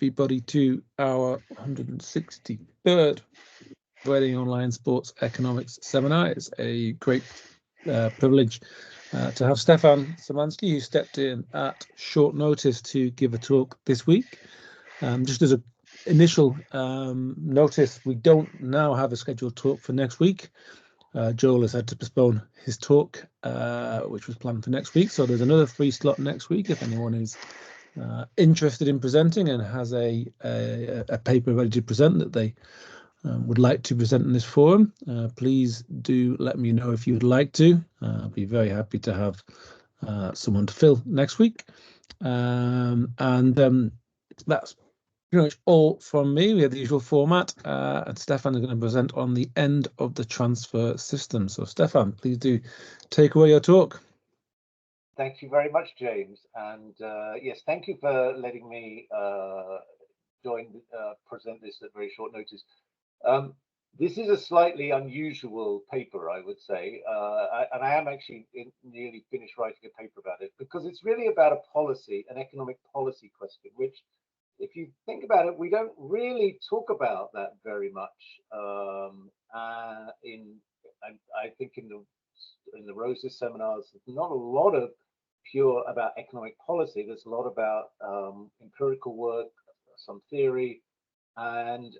everybody to our 163rd Reading Online Sports Economics Seminar. It's a great privilege to have Stefan Szymanski, who stepped in at short notice to give a talk this week. Just as an initial notice, we don't now have a scheduled talk for next week. Joel has had to postpone his talk, which was planned for next week. So there's another free slot next week if anyone is interested in presenting and has a paper ready to present that they would like to present in this forum. Please do let me know if you would like to. I'll be very happy to have someone to fill next week. That's pretty much all from me. We have the usual format, and Stefan is going to present on the end of the transfer system. So Stefan, please do take away your talk. Thank you very much, James. And yes, thank you for letting me present this at very short notice. This is a slightly unusual paper, I would say, and I am actually nearly finished writing a paper about it, because it's really about an economic policy question, which, if you think about it, we don't really talk about that very much. I think in the Roses seminars, there's not a lot of pure about economic policy. There's a lot about empirical work, some theory, and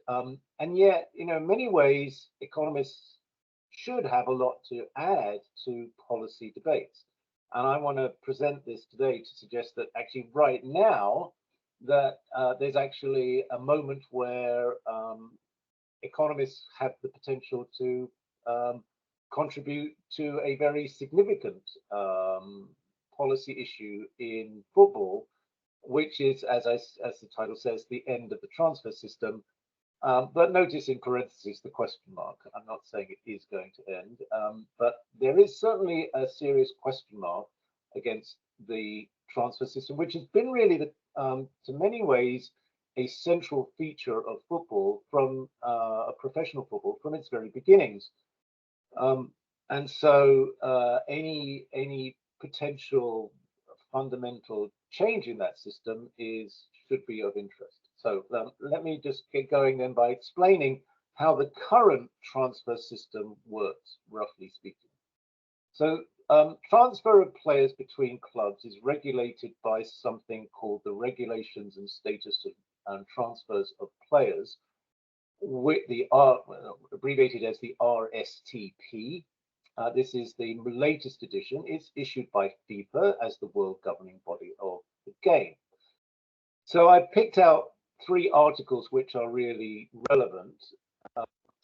yet, in many ways, economists should have a lot to add to policy debates. And I want to present this today to suggest that actually right now, that there's actually a moment where economists have the potential to contribute to a very significant policy issue in football, which is, as the title says, the end of the transfer system. But notice in parentheses the question mark. I'm not saying it is going to end, but there is certainly a serious question mark against the transfer system, which has been really to many ways a central feature of football from professional football from its very beginnings. And so any potential fundamental change in that system should be of interest. So let me just get going then by explaining how the current transfer system works, roughly speaking. So transfer of players between clubs is regulated by something called the Regulations and Status and Transfers of Players, with abbreviated as the RSTP. This is the latest edition. It's issued by FIFA as the world governing body of the game. So I picked out 3 articles which are really relevant.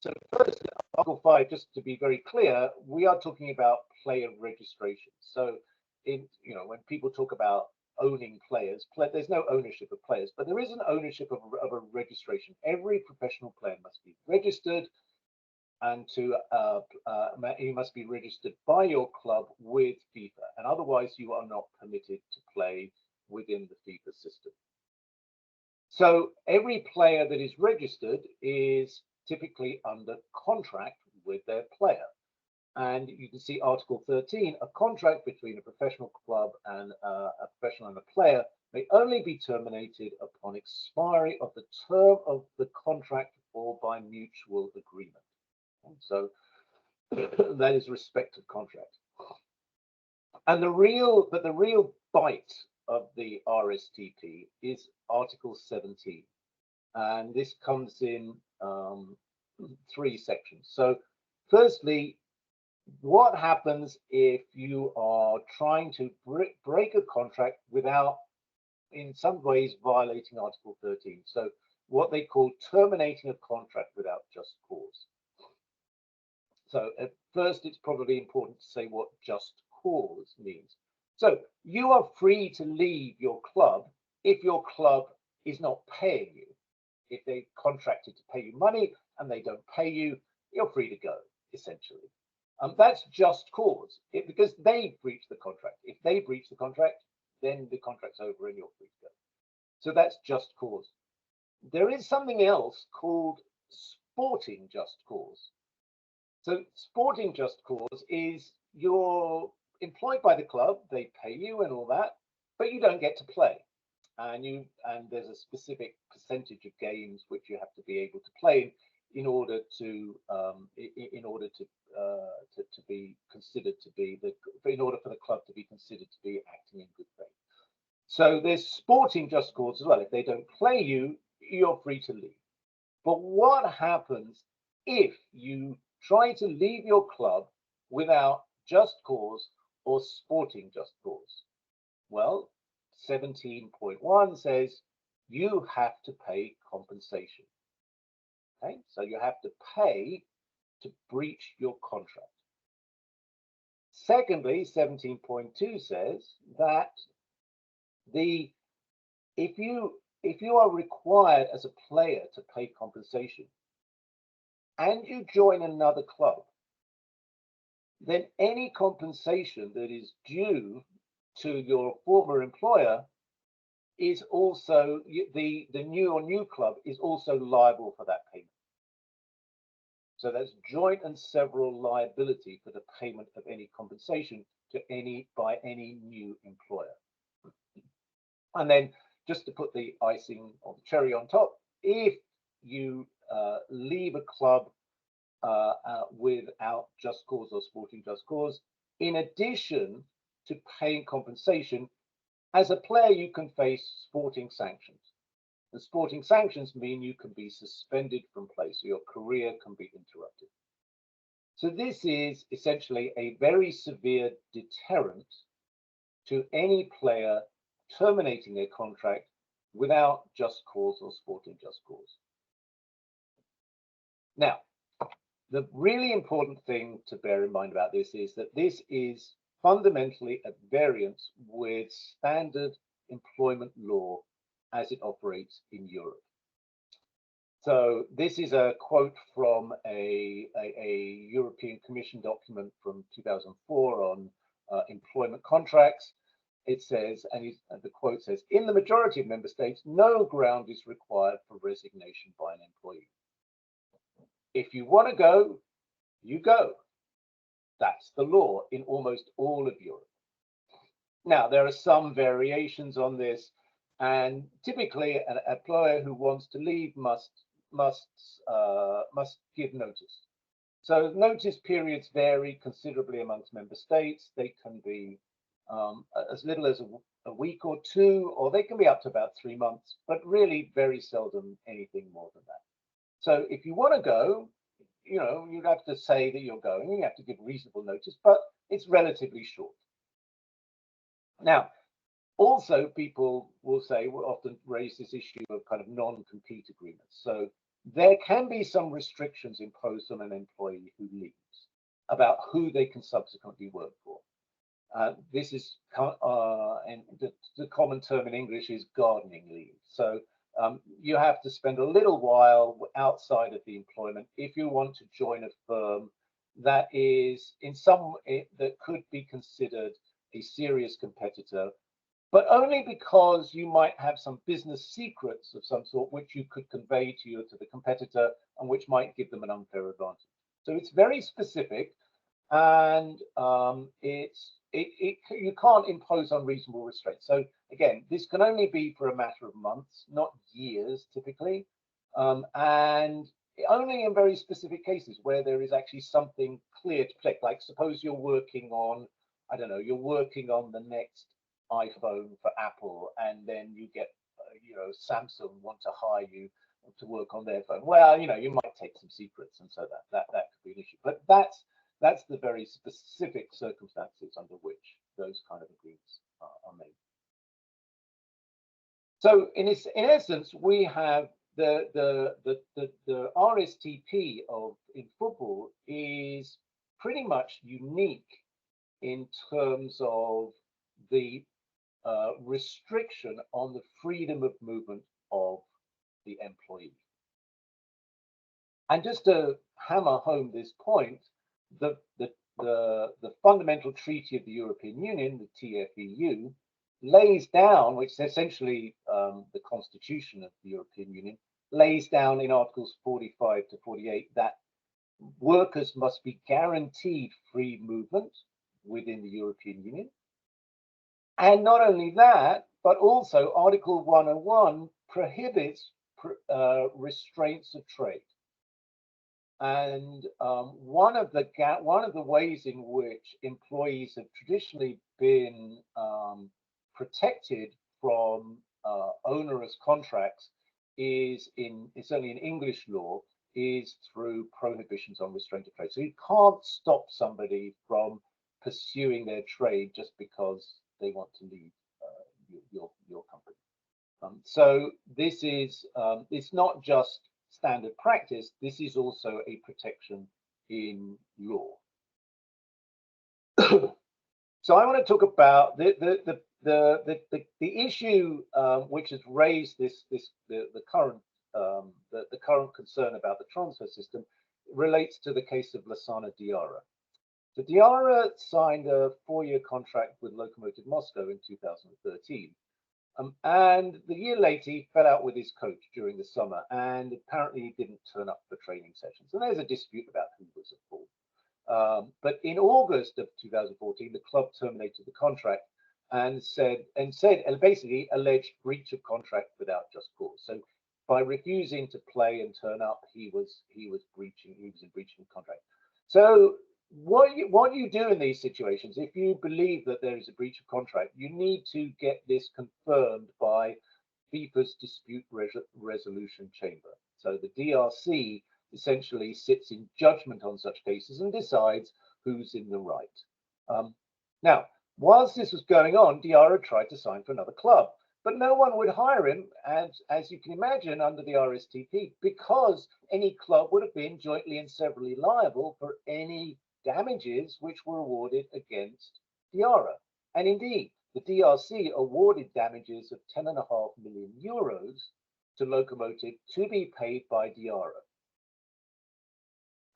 So first, Article 5, just to be very clear, we are talking about player registration. So when people talk about owning players, there's no ownership of players, but there is an ownership of a registration. Every professional player must be registered, and you must be registered by your club with FIFA, and otherwise you are not permitted to play within the FIFA system. So every player that is registered is typically under contract with their player. And you can see Article 13, a contract between a professional club and a professional and a player may only be terminated upon expiry of the term of the contract or by mutual agreement. And so that is respect of contract. And the real bite of the RSTP is Article 17. And this comes in 3 sections. So firstly, what happens if you are trying to break a contract without, in some ways, violating Article 13? So what they call terminating a contract without just cause. So at first, it's probably important to say what just cause means. So you are free to leave your club if your club is not paying you. If they contracted to pay you money and they don't pay you, you're free to go, essentially. That's just cause, because they breached the contract. If they breach the contract, then the contract's over and you're free to go. So that's just cause. There is something else called sporting just cause. So sporting just cause is you're employed by the club, they pay you and all that, but you don't get to play. and there's a specific percentage of games which you have to be able to play in order to be considered to be in order for the club to be considered to be acting in good faith. So there's sporting just cause as well. If they don't play you, you're free to leave. But what happens if you try to leave your club without just cause or sporting just cause? Well, 17.1 says you have to pay compensation. Okay, so you have to pay to breach your contract. Secondly, 17.2 says that if you are required as a player to pay compensation and you join another club, then any compensation that is due to your former employer is also the new club is also liable for that payment. So that's joint and several liability for the payment of any compensation by any new employer. And then just to put the icing on the cherry on top, if you leave a club without just cause or sporting just cause, in addition to paying compensation, as a player, you can face sporting sanctions. The sporting sanctions mean you can be suspended from play, so your career can be interrupted. So this is essentially a very severe deterrent to any player terminating their contract without just cause or sporting just cause. Now, the really important thing to bear in mind about this is that this is fundamentally at variance with standard employment law as it operates in Europe. So this is a quote from a European Commission document from 2004 on employment contracts. It says, and the quote says, in the majority of member states, no ground is required for resignation by an employee. If you want to go, you go. That's the law in almost all of Europe. Now, there are some variations on this, and typically an employer who wants to leave must give notice. So notice periods vary considerably amongst member states. They can be as little as a week or two, or they can be up to about 3 months, but really very seldom anything more than that. So if you want to go, you'd have to say that you're going. You have to give reasonable notice, but it's relatively short. Now, also people will often raise this issue of kind of non-compete agreements. So there can be some restrictions imposed on an employee who leaves about who they can subsequently work for. This is, and the common term in English is gardening leave. So you have to spend a little while outside of the employment if you want to join a firm that is that could be considered a serious competitor, but only because you might have some business secrets of some sort which you could convey to the competitor and which might give them an unfair advantage. So it's very specific, and you can't impose unreasonable restraints. So again, this can only be for a matter of months, not years typically, and only in very specific cases where there is actually something clear to protect. Like suppose you're working on, I don't know, you're working on the next iPhone for Apple, and then you get, Samsung want to hire you to work on their phone. Well, you might take some secrets, and so that could be an issue. But that's the very specific circumstances under which those kind of agreements are made. So in essence, we have the RSTP in football is pretty much unique in terms of the restriction on the freedom of movement of the employee. And just to hammer home this point, the fundamental treaty of the European Union, the TFEU, lays down, which is essentially the constitution of the European Union, lays down in Articles 45 to 48 that workers must be guaranteed free movement within the European Union. And not only that, but also Article 101 prohibits restraints of trade. And one of the ways in which employees have traditionally been protected from onerous contracts is certainly in English law, is through prohibitions on restraint of trade. So you can't stop somebody from pursuing their trade just because they want to leave your company. So this is it's not just standard practice. This is also a protection in law. So I want to talk about the issue which has raised the current concern about the transfer system relates to the case of Lasana Diarra. So Diarra signed a 4-year contract with Lokomotiv Moscow in 2013. And the year later, he fell out with his coach during the summer, and apparently he didn't turn up for training sessions. And there's a dispute about who was at fault. But in August of 2014, the club terminated the contract and basically alleged breach of contract without just cause. So by refusing to play and turn up, he was in breaching the contract. So what you do in these situations, if you believe that there is a breach of contract, you need to get this confirmed by FIFA's dispute resolution chamber. So the DRC essentially sits in judgment on such cases and decides who's in the right. Now, whilst this was going on, Diarra tried to sign for another club, but no one would hire him, as you can imagine, under the RSTP, because any club would have been jointly and severally liable for any damages which were awarded against Diarra. And indeed, the DRC awarded damages of 10.5 million euros to Lokomotiv to be paid by Diarra.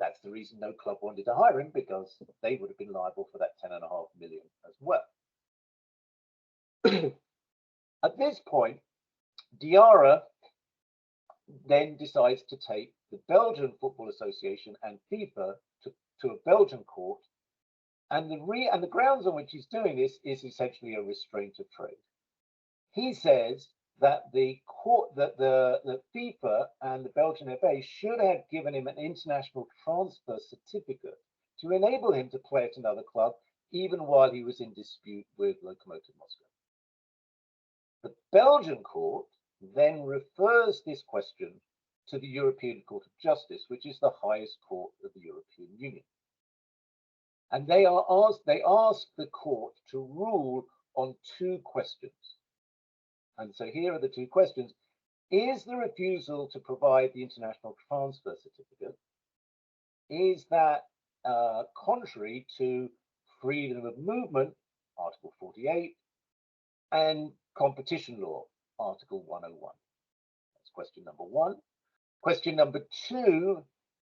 That's the reason no club wanted to hire him, because they would have been liable for that 10.5 million as well. At this point, Diarra then decides to take the Belgian Football Association and FIFA to a Belgian court, and the grounds on which he's doing this is essentially a restraint of trade. He says that the FIFA and the Belgian FA should have given him an international transfer certificate to enable him to play at another club, even while he was in dispute with Lokomotiv Moscow. The Belgian court then refers this question to the European Court of Justice, which is the highest court of the European Union. And they ask the court to rule on 2 questions. And so here are the 2 questions. Is the refusal to provide the international transfer certificate, is that contrary to freedom of movement, Article 48, and competition law, Article 101? That's question number 1. Question number 2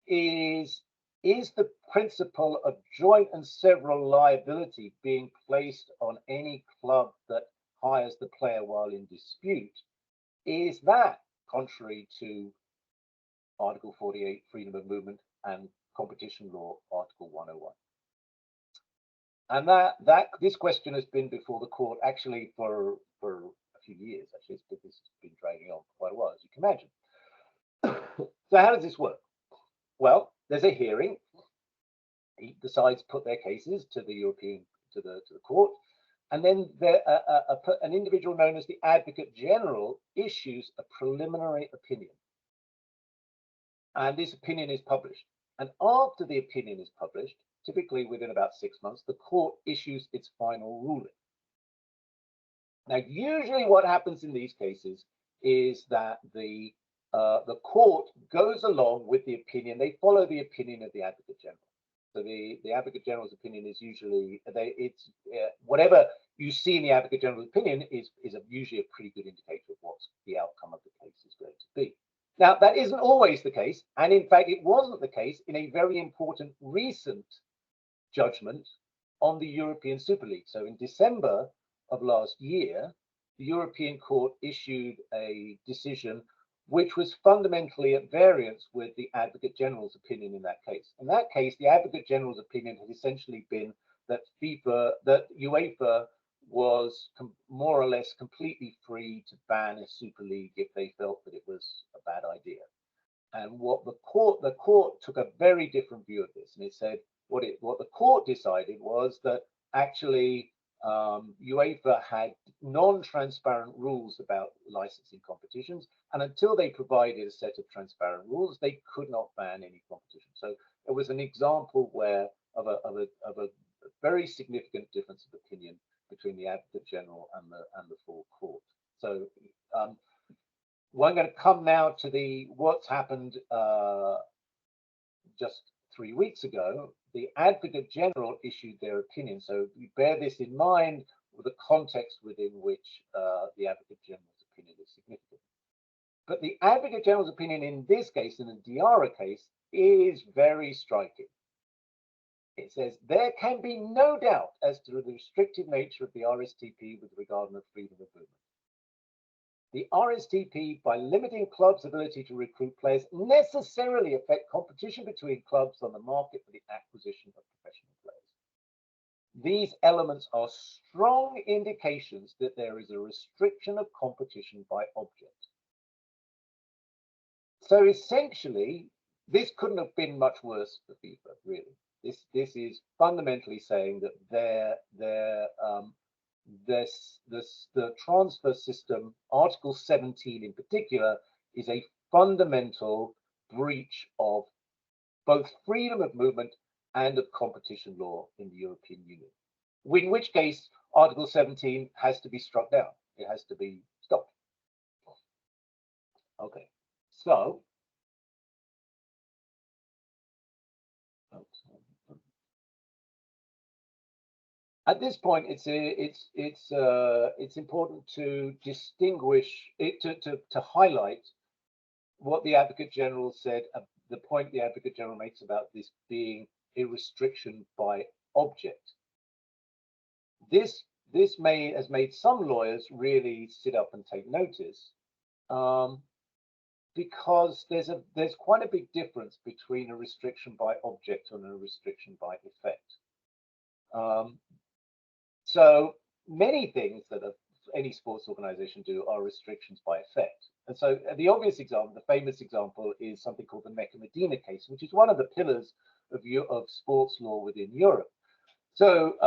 is the principle of joint and several liability being placed on any club that hires the player while in dispute, is that contrary to Article 48, freedom of movement, and competition law, Article 101? And this question has been before the court actually for a few years. Actually, this has been dragging on for quite a while, as you can imagine. So how does this work? Well, there's a hearing. Each sides put their cases to the court, and then an individual known as the Advocate General issues a preliminary opinion, and this opinion is published. And after the opinion is published, typically within about 6 months, the court issues its final ruling. Now, usually what happens in these cases is that the court goes along with the opinion. They follow the opinion of the Advocate General. So the Advocate General's opinion is usually whatever you see in the Advocate General's opinion is usually a pretty good indicator of what the outcome of the case is going to be. Now, that isn't always the case, and in fact, it wasn't the case in a very important recent judgment on the European Super League. So in December of last year, the European Court issued a decision which was fundamentally at variance with the Advocate General's opinion in that case. In that case, the Advocate General's opinion had essentially been that UEFA was more or less completely free to ban a super league if they felt that it was a bad idea. And what the court took a very different view of this, and it said what the court decided was that actually UEFA had non-transparent rules about licensing competitions, and until they provided a set of transparent rules, they could not ban any competition. So it was an example where of a very significant difference of opinion between the Advocate General and the full court. So we're going to come now to what's happened just 3 weeks ago. The Advocate General issued their opinion. So you bear this in mind with the context within which the Advocate General's opinion is significant. But the Advocate General's opinion in this case, in the Diarra case, is very striking. It says, there can be no doubt as to the restrictive nature of the RSTP with regard to freedom of movement. The RSTP, by limiting clubs' ability to recruit players, necessarily affect competition between clubs on the market for the acquisition of professional players. These elements are strong indications that there is a restriction of competition by object. So essentially, this couldn't have been much worse for FIFA, really. This is fundamentally saying that the transfer system, Article 17 in particular, is a fundamental breach of both freedom of movement and of competition law in the European Union. In which case, Article 17 has to be struck down. It has to be stopped. Okay, so at this point, it's important to distinguish it to highlight what the Advocate General said. The point the Advocate General makes about this being a restriction by object. This has made some lawyers really sit up and take notice, because there's quite a big difference between a restriction by object and a restriction by effect. So many things that any sports organization do are restrictions by effect. And so the obvious example, the famous example, is something called the Mecca-Medina case, which is one of the pillars of sports law within Europe. So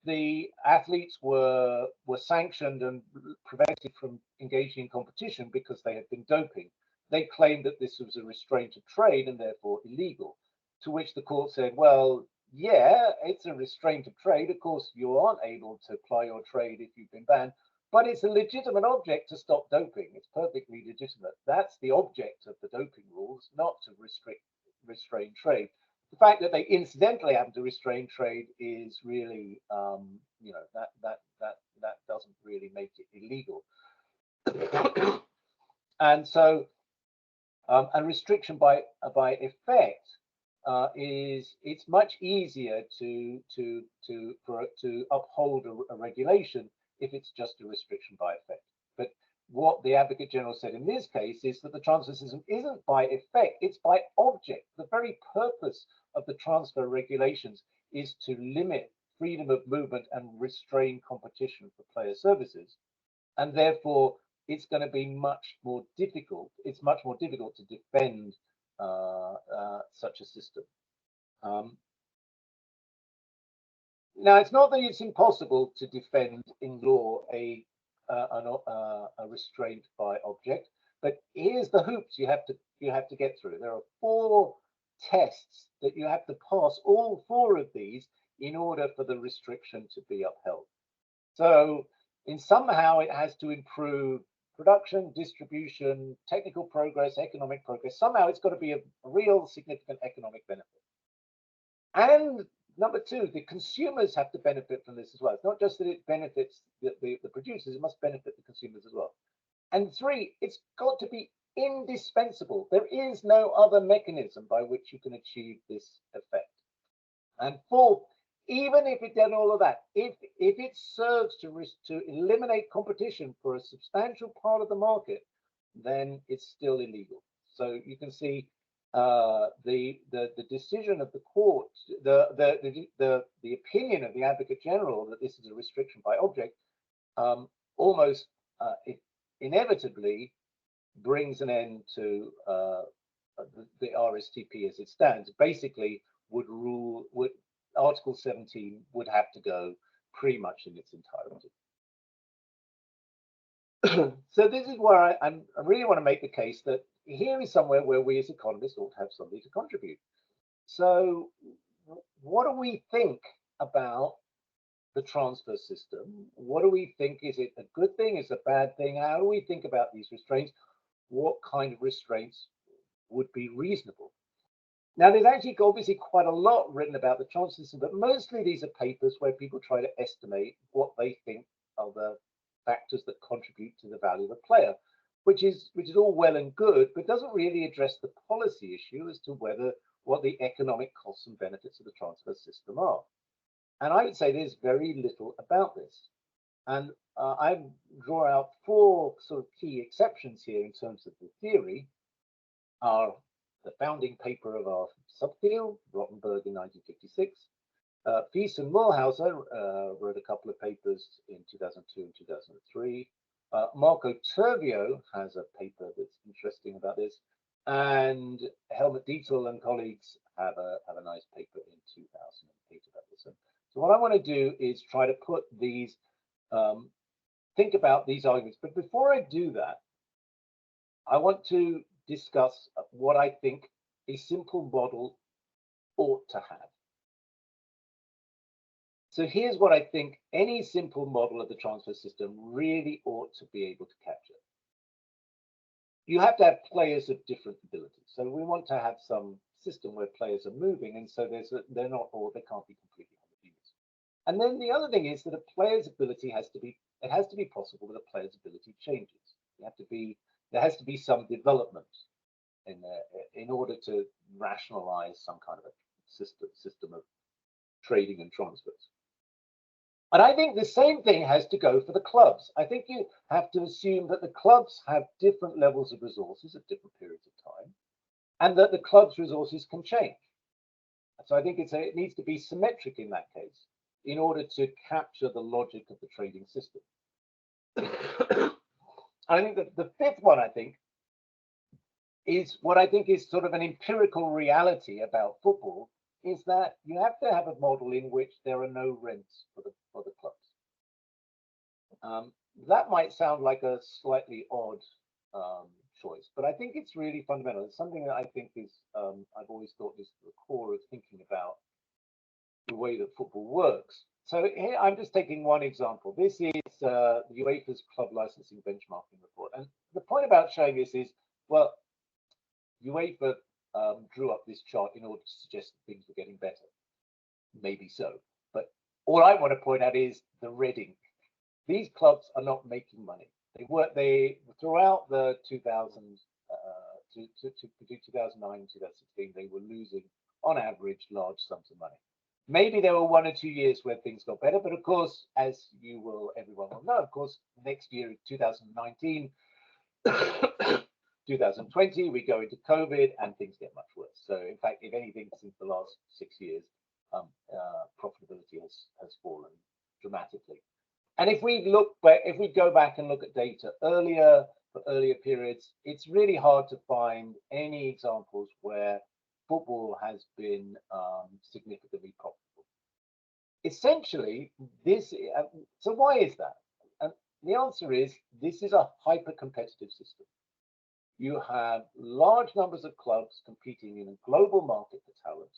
the athletes were sanctioned and prevented from engaging in competition because they had been doping. They claimed that this was a restraint of trade and therefore illegal, to which the court said, well, yeah, it's a restraint of trade. Of course, you aren't able to ply your trade if you've been banned, but it's a legitimate object to stop doping. It's perfectly legitimate. That's the object of the doping rules, not to restrain trade. The fact that they incidentally happen to restrain trade is really, that doesn't really make it illegal. And so, a restriction by effect it's much easier to uphold a regulation if it's just a restriction by effect. But what the Advocate General said in this case is that the transfer system isn't by effect, it's by object. The very purpose of the transfer regulations is to limit freedom of movement and restrain competition for player services. And therefore, it's going to be much more difficult. It's much more difficult to defend such a system. Now, it's not that it's impossible to defend in law a restraint by object, but here's the hoops you have to get through. There are 4 tests that you have to pass, all 4 of these, in order for the restriction to be upheld. So, somehow it has to improve production, distribution, technical progress, economic progress. Somehow it's got to be a real significant economic benefit. And number 2, the consumers have to benefit from this as well. It's not just that it benefits the producers, it must benefit the consumers as well. And 3, it's got to be indispensable. There is no other mechanism by which you can achieve this effect. And 4, even if it did all of that, if it serves to eliminate competition for a substantial part of the market, then it's still illegal. So you can see the decision of the court, the opinion of the Advocate General that this is a restriction by object, almost inevitably brings an end to the RSTP as it stands. Basically, Article 17 would have to go pretty much in its entirety. So this is where I really want to make the case that here is somewhere where we as economists ought to have something to contribute. So what do we think about the transfer system? What do we think? Is it a good thing? Is it a bad thing? How do we think about these restraints? What kind of restraints would be reasonable? Now, there's actually obviously quite a lot written about the transfer system, but mostly these are papers where people try to estimate what they think are the factors that contribute to the value of the player, which is all well and good, but doesn't really address the policy issue as to what the economic costs and benefits of the transfer system are. And I would say there's very little about this. And I draw out four sort of key exceptions here in terms of the theory. Are the founding paper of our subfield, Rottenberg in 1956. Fies and Mulhauser wrote a couple of papers in 2002 and 2003. Marco Turvio has a paper that's interesting about this, and Helmut Dietl and colleagues have a nice paper in 2008 about this. So what I want to do is try to put these, think about these arguments. But before I do that, I want to discuss what I think a simple model ought to have. So here's what I think any simple model of the transfer system really ought to be able to capture. You have to have players of different abilities. So we want to have some system where players are moving, and so they're not, or they can't be completely homogeneous. And then the other thing is that a player's ability has to be possible that a player's ability changes. There has to be some development in there in order to rationalize some kind of a system of trading and transfers. And I think the same thing has to go for the clubs. I think you have to assume that the clubs have different levels of resources at different periods of time, and that the club's resources can change. So I think it needs to be symmetric in that case in order to capture the logic of the trading system. I think that the fifth one, I think, is what I think is sort of an empirical reality about football, is that you have to have a model in which there are no rents for the clubs. That might sound like a slightly odd choice, but I think it's really fundamental. It's something that I think is, I've always thought is the core of thinking about the way that football works. So here I'm just taking one example. This is UEFA's club licensing benchmarking report. And the point about showing this is, well, UEFA drew up this chart in order to suggest that things were getting better. Maybe so. But all I want to point out is the red ink. These clubs are not making money. They throughout the 2000s to 2009 and 2016, they were losing on average large sums of money. Maybe there were 1 or 2 years where things got better, but of course, as everyone will know, of course, next year, 2019, 2020, we go into COVID and things get much worse. So in fact, if anything, since the last 6 years, profitability has fallen dramatically. And if we go back and look at data for earlier periods, it's really hard to find any examples where football has been significantly profitable. Essentially, so why is that? And the answer is, this is a hyper-competitive system. You have large numbers of clubs competing in a global market for talent.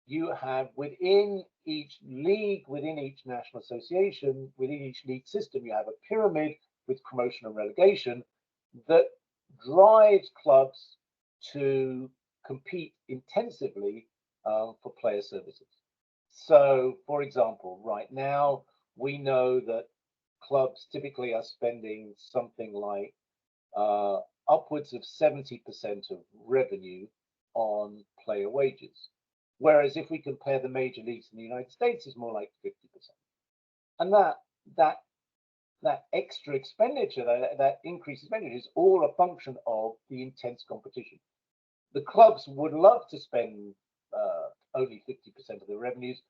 You have within each league, within each national association, within each league system, you have a pyramid with promotion and relegation that drives clubs to compete intensively for player services. So, for example, right now, we know that clubs typically are spending something like upwards of 70% of revenue on player wages. Whereas if we compare the major leagues in the United States, it's more like 50%. And that extra expenditure, that increased expenditure is all a function of the intense competition. the clubs would love to spend only 50% of the revenues,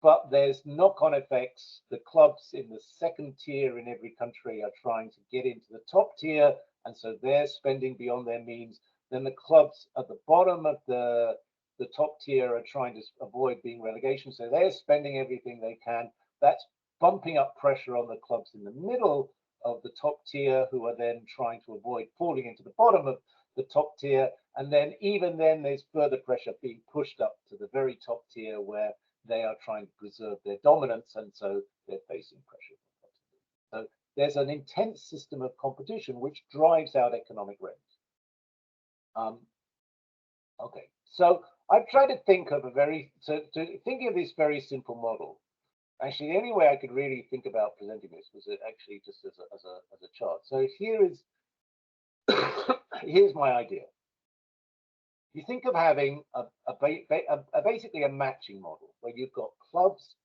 but there's knock-on effects. The clubs in the second tier in every country are trying to get into the top tier, and so they're spending beyond their means. Then the clubs at the bottom of the top tier are trying to avoid being relegation, so they're spending everything they can. That's bumping up pressure on the clubs in the middle of the top tier, who are then trying to avoid falling into the bottom of the top tier. And then even then there's further pressure being pushed up to the very top tier, where they are trying to preserve their dominance, and so they're facing pressure. So there's an intense system of competition which drives out economic rent. Okay, so I've tried to think of thinking of this very simple model. Actually, the only way I could really think about presenting this was actually just as a chart. So here's my idea. You think of having basically a matching model where you've got clubs,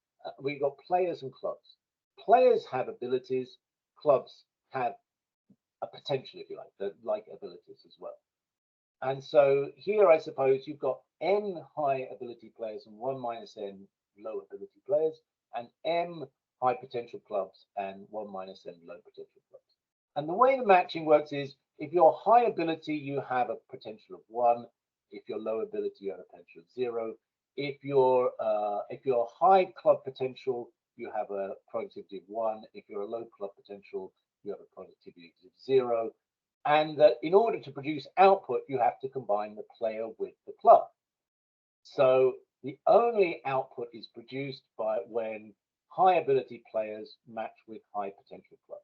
we've got players and clubs. Players have abilities, clubs have a potential, if you like abilities as well. And so here, I suppose you've got n high ability players and 1 minus n low ability players, and m high potential clubs and 1 minus n low potential clubs. And the way the matching works is, if you're high ability, you have a potential of 1. If you're low ability, you have a potential of 0. If you're high club potential, you have a productivity of 1. If you're a low club potential, you have a productivity of 0. And that in order to produce output, you have to combine the player with the club. So the only output is produced by when high ability players match with high potential clubs.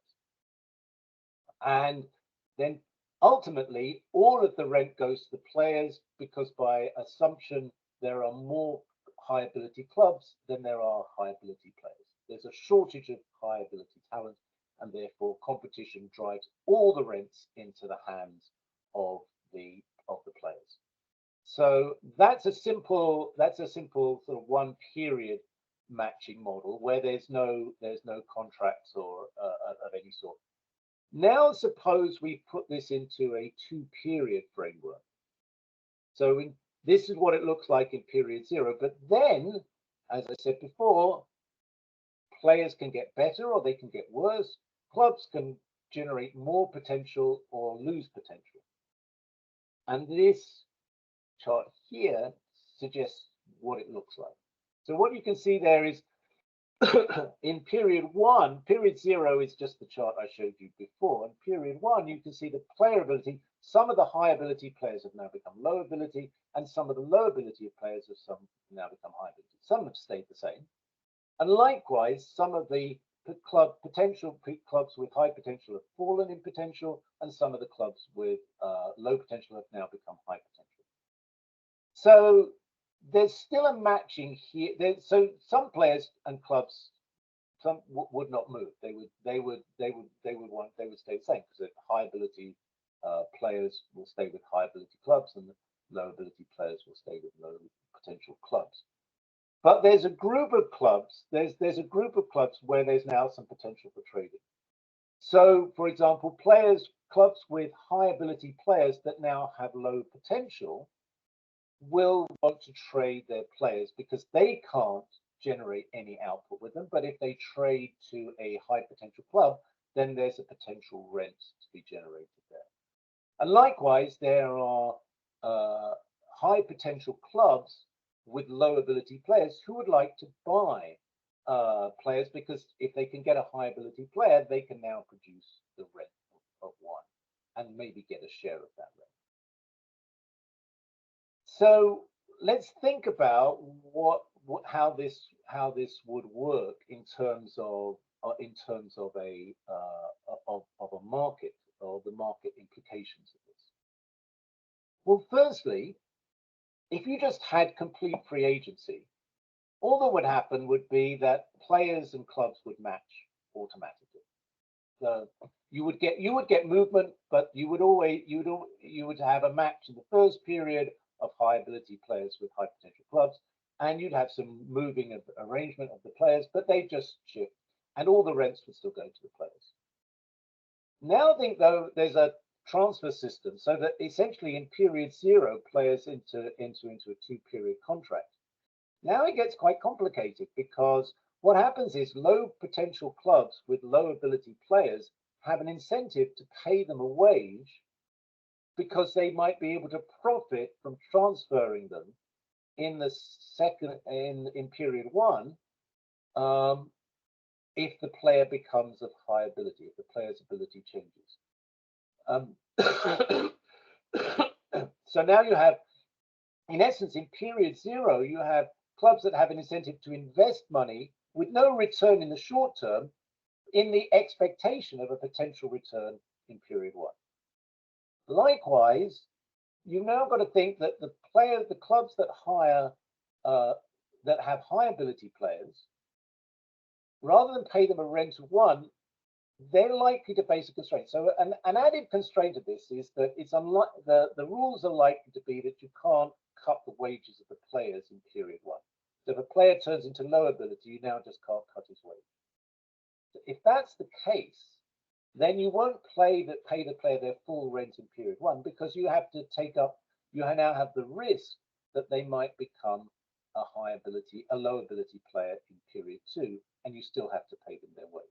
And then ultimately, all of the rent goes to the players, because by assumption, there are more high ability clubs than there are high ability players. There's a shortage of high ability talent, and therefore competition drives all the rents into the hands of the players. So that's a simple sort of one period matching model where there's no contracts or of any sort. Now suppose we put this into a 2-period framework. So this is what it looks like in period 0. But then, as I said before, players can get better or they can get worse. Clubs can generate more potential or lose potential. And this chart here suggests what it looks like. So what you can see there is in period 1, period 0 is just the chart I showed you before. In period 1, you can see the player ability. Some of the high ability players have now become low ability, and some of the low ability players have now become high ability. Some have stayed the same. And likewise, some of the clubs with high potential have fallen in potential, and some of the clubs with low potential have now become high potential. So there's still a matching here. So some players and clubs, would not move. They would stay the same, because the high ability players will stay with high ability clubs, and the low ability players will stay with low potential clubs. But there's a group of clubs. There's a group of clubs where there's now some potential for trading. So, for example, clubs with high ability players that now have low potential will want to trade their players, because they can't generate any output with them. But if they trade to a high potential club, then there's a potential rent to be generated there. And likewise, there are high potential clubs with low ability players who would like to buy players, because if they can get a high ability player, they can now produce the rent of 1 and maybe get a share of that rent. So let's think about how this would work in terms of a market, or the market implications of this. Well, firstly, if you just had complete free agency, all that would happen would be that players and clubs would match automatically. So you would get movement, but you would have a match in the first period of high ability players with high potential clubs, and you'd have some moving of arrangement of the players, but they just shift, and all the rents would still go to the players. Now I think, though, there's a transfer system so that essentially in period 0 players enter into a 2-period contract. Now it gets quite complicated because what happens is low potential clubs with low ability players have an incentive to pay them a wage because they might be able to profit from transferring them in the in period 1 if the player becomes of high ability, if the player's ability changes. So now you have, in essence, in period 0, you have clubs that have an incentive to invest money with no return in the short term in the expectation of a potential return in period 1. Likewise, you've now got to think that the clubs that hire, that have high ability players, rather than pay them a rent of 1, they're likely to face a constraint. So an added constraint of this is that it's unlike the rules are likely to be that you can't cut the wages of the players in period 1. So if a player turns into low ability, you now just can't cut his wage. So if that's the case, then you won't pay the player their full rent in period 1 because you have to you now have the risk that they might become a low ability player in period 2, and you still have to pay them their wage.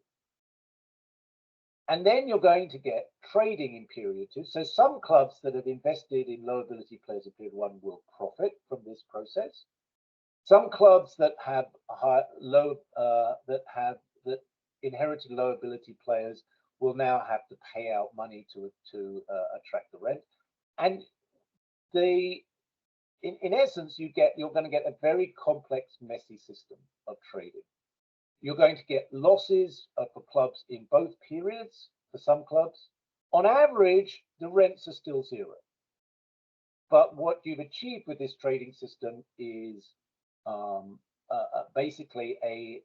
And then you're going to get trading in period 2. So some clubs that have invested in low ability players in period 1 will profit from this process. Some clubs that have that inherited low ability players will now have to pay out money to attract the rent. And in essence, you're going to get a very complex, messy system of trading. You're going to get losses for clubs in both periods. For some clubs, on average, the rents are still 0. But what you've achieved with this trading system is basically a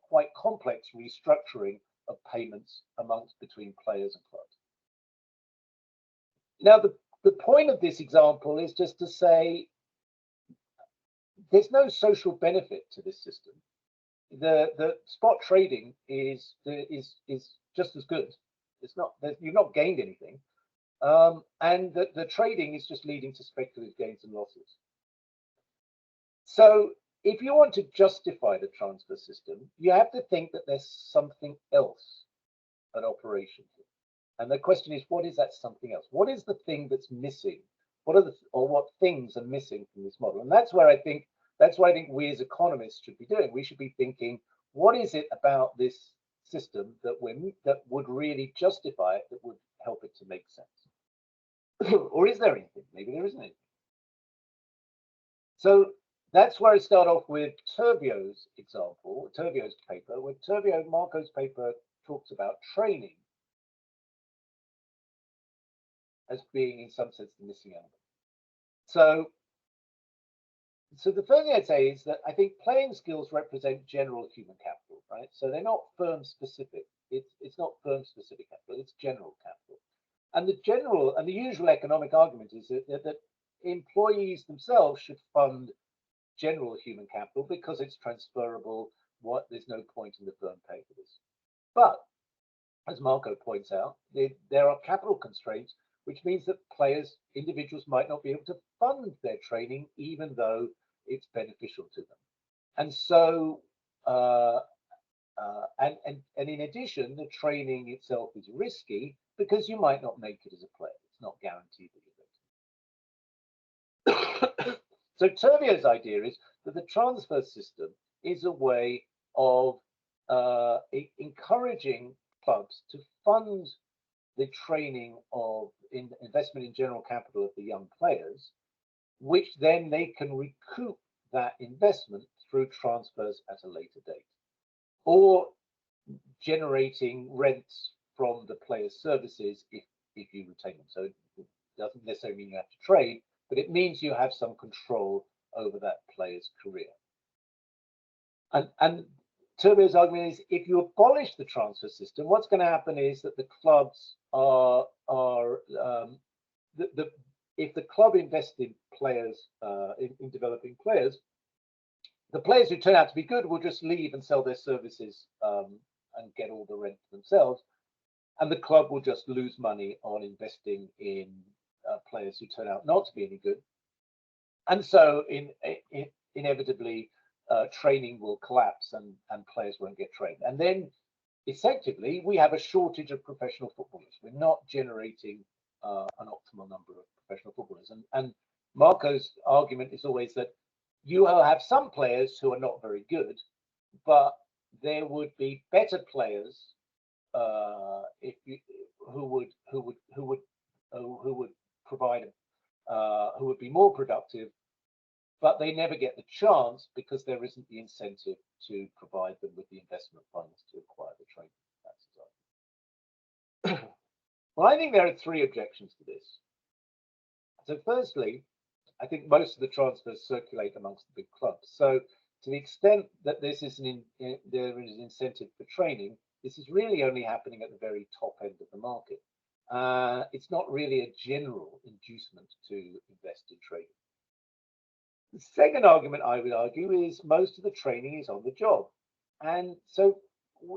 quite complex restructuring of payments between players and clubs. Now, the point of this example is just to say there's no social benefit to this system. The spot trading is just as good. It's not, you've not gained anything, and the trading is just leading to speculative gains and losses. So if you want to justify the transfer system, you have to think that there's something else at operation here. And the question is, what is that something else? What is the thing that's missing? What things are missing from this model? And that's why I think we as economists should be doing. We should be thinking, what is it about this system that would really justify it, that would help it to make sense? Or is there anything? Maybe there isn't anything. So that's where I start off with Turvio's example, Turvio's paper, where Marco's paper talks about training as being, in some sense, the missing element. So the first thing I'd say is that I think playing skills represent general human capital, right? So they're not firm specific. It's not firm specific capital, it's general capital. And the usual economic argument is that employees themselves should fund general human capital because it's transferable. There's no point in the firm paying for this. But as Marco points out, there are capital constraints, which means that individuals might not be able to fund their training, even though it's beneficial to them. And so, and in addition, the training itself is risky because you might not make it as a player. It's not guaranteed that you make it. So Turvio's idea is that the transfer system is a way of encouraging clubs to fund the training of investment in general capital of the young players, which then they can recoup that investment through transfers at a later date, or generating rents from the players' services if you retain them. So it doesn't necessarily mean you have to trade, but it means you have some control over that player's career. And Turvio's argument is, if you abolish the transfer system, what's going to happen is that the clubs if the club invests in players, in developing players, the players who turn out to be good will just leave and sell their services and get all the rent themselves. and the club will just lose money on investing in players who turn out not to be any good. And so inevitably, training will collapse and players won't get trained. And then effectively, we have a shortage of professional footballers. We're not generating an optimal number of professional footballers. And Marco's argument is always that you will have some players who are not very good, but there would be better players if you, who would provide who would be more productive, but they never get the chance because there isn't the incentive to provide them with the investment funds to acquire the training. That's well, I think there are three objections to this. So firstly, I think most of the transfers circulate amongst the big clubs. So to the extent that this is there is incentive for training, this is really only happening at the very top end of the market. It's not really a general inducement to invest in training. The second argument I would argue is most of the training is on the job. And so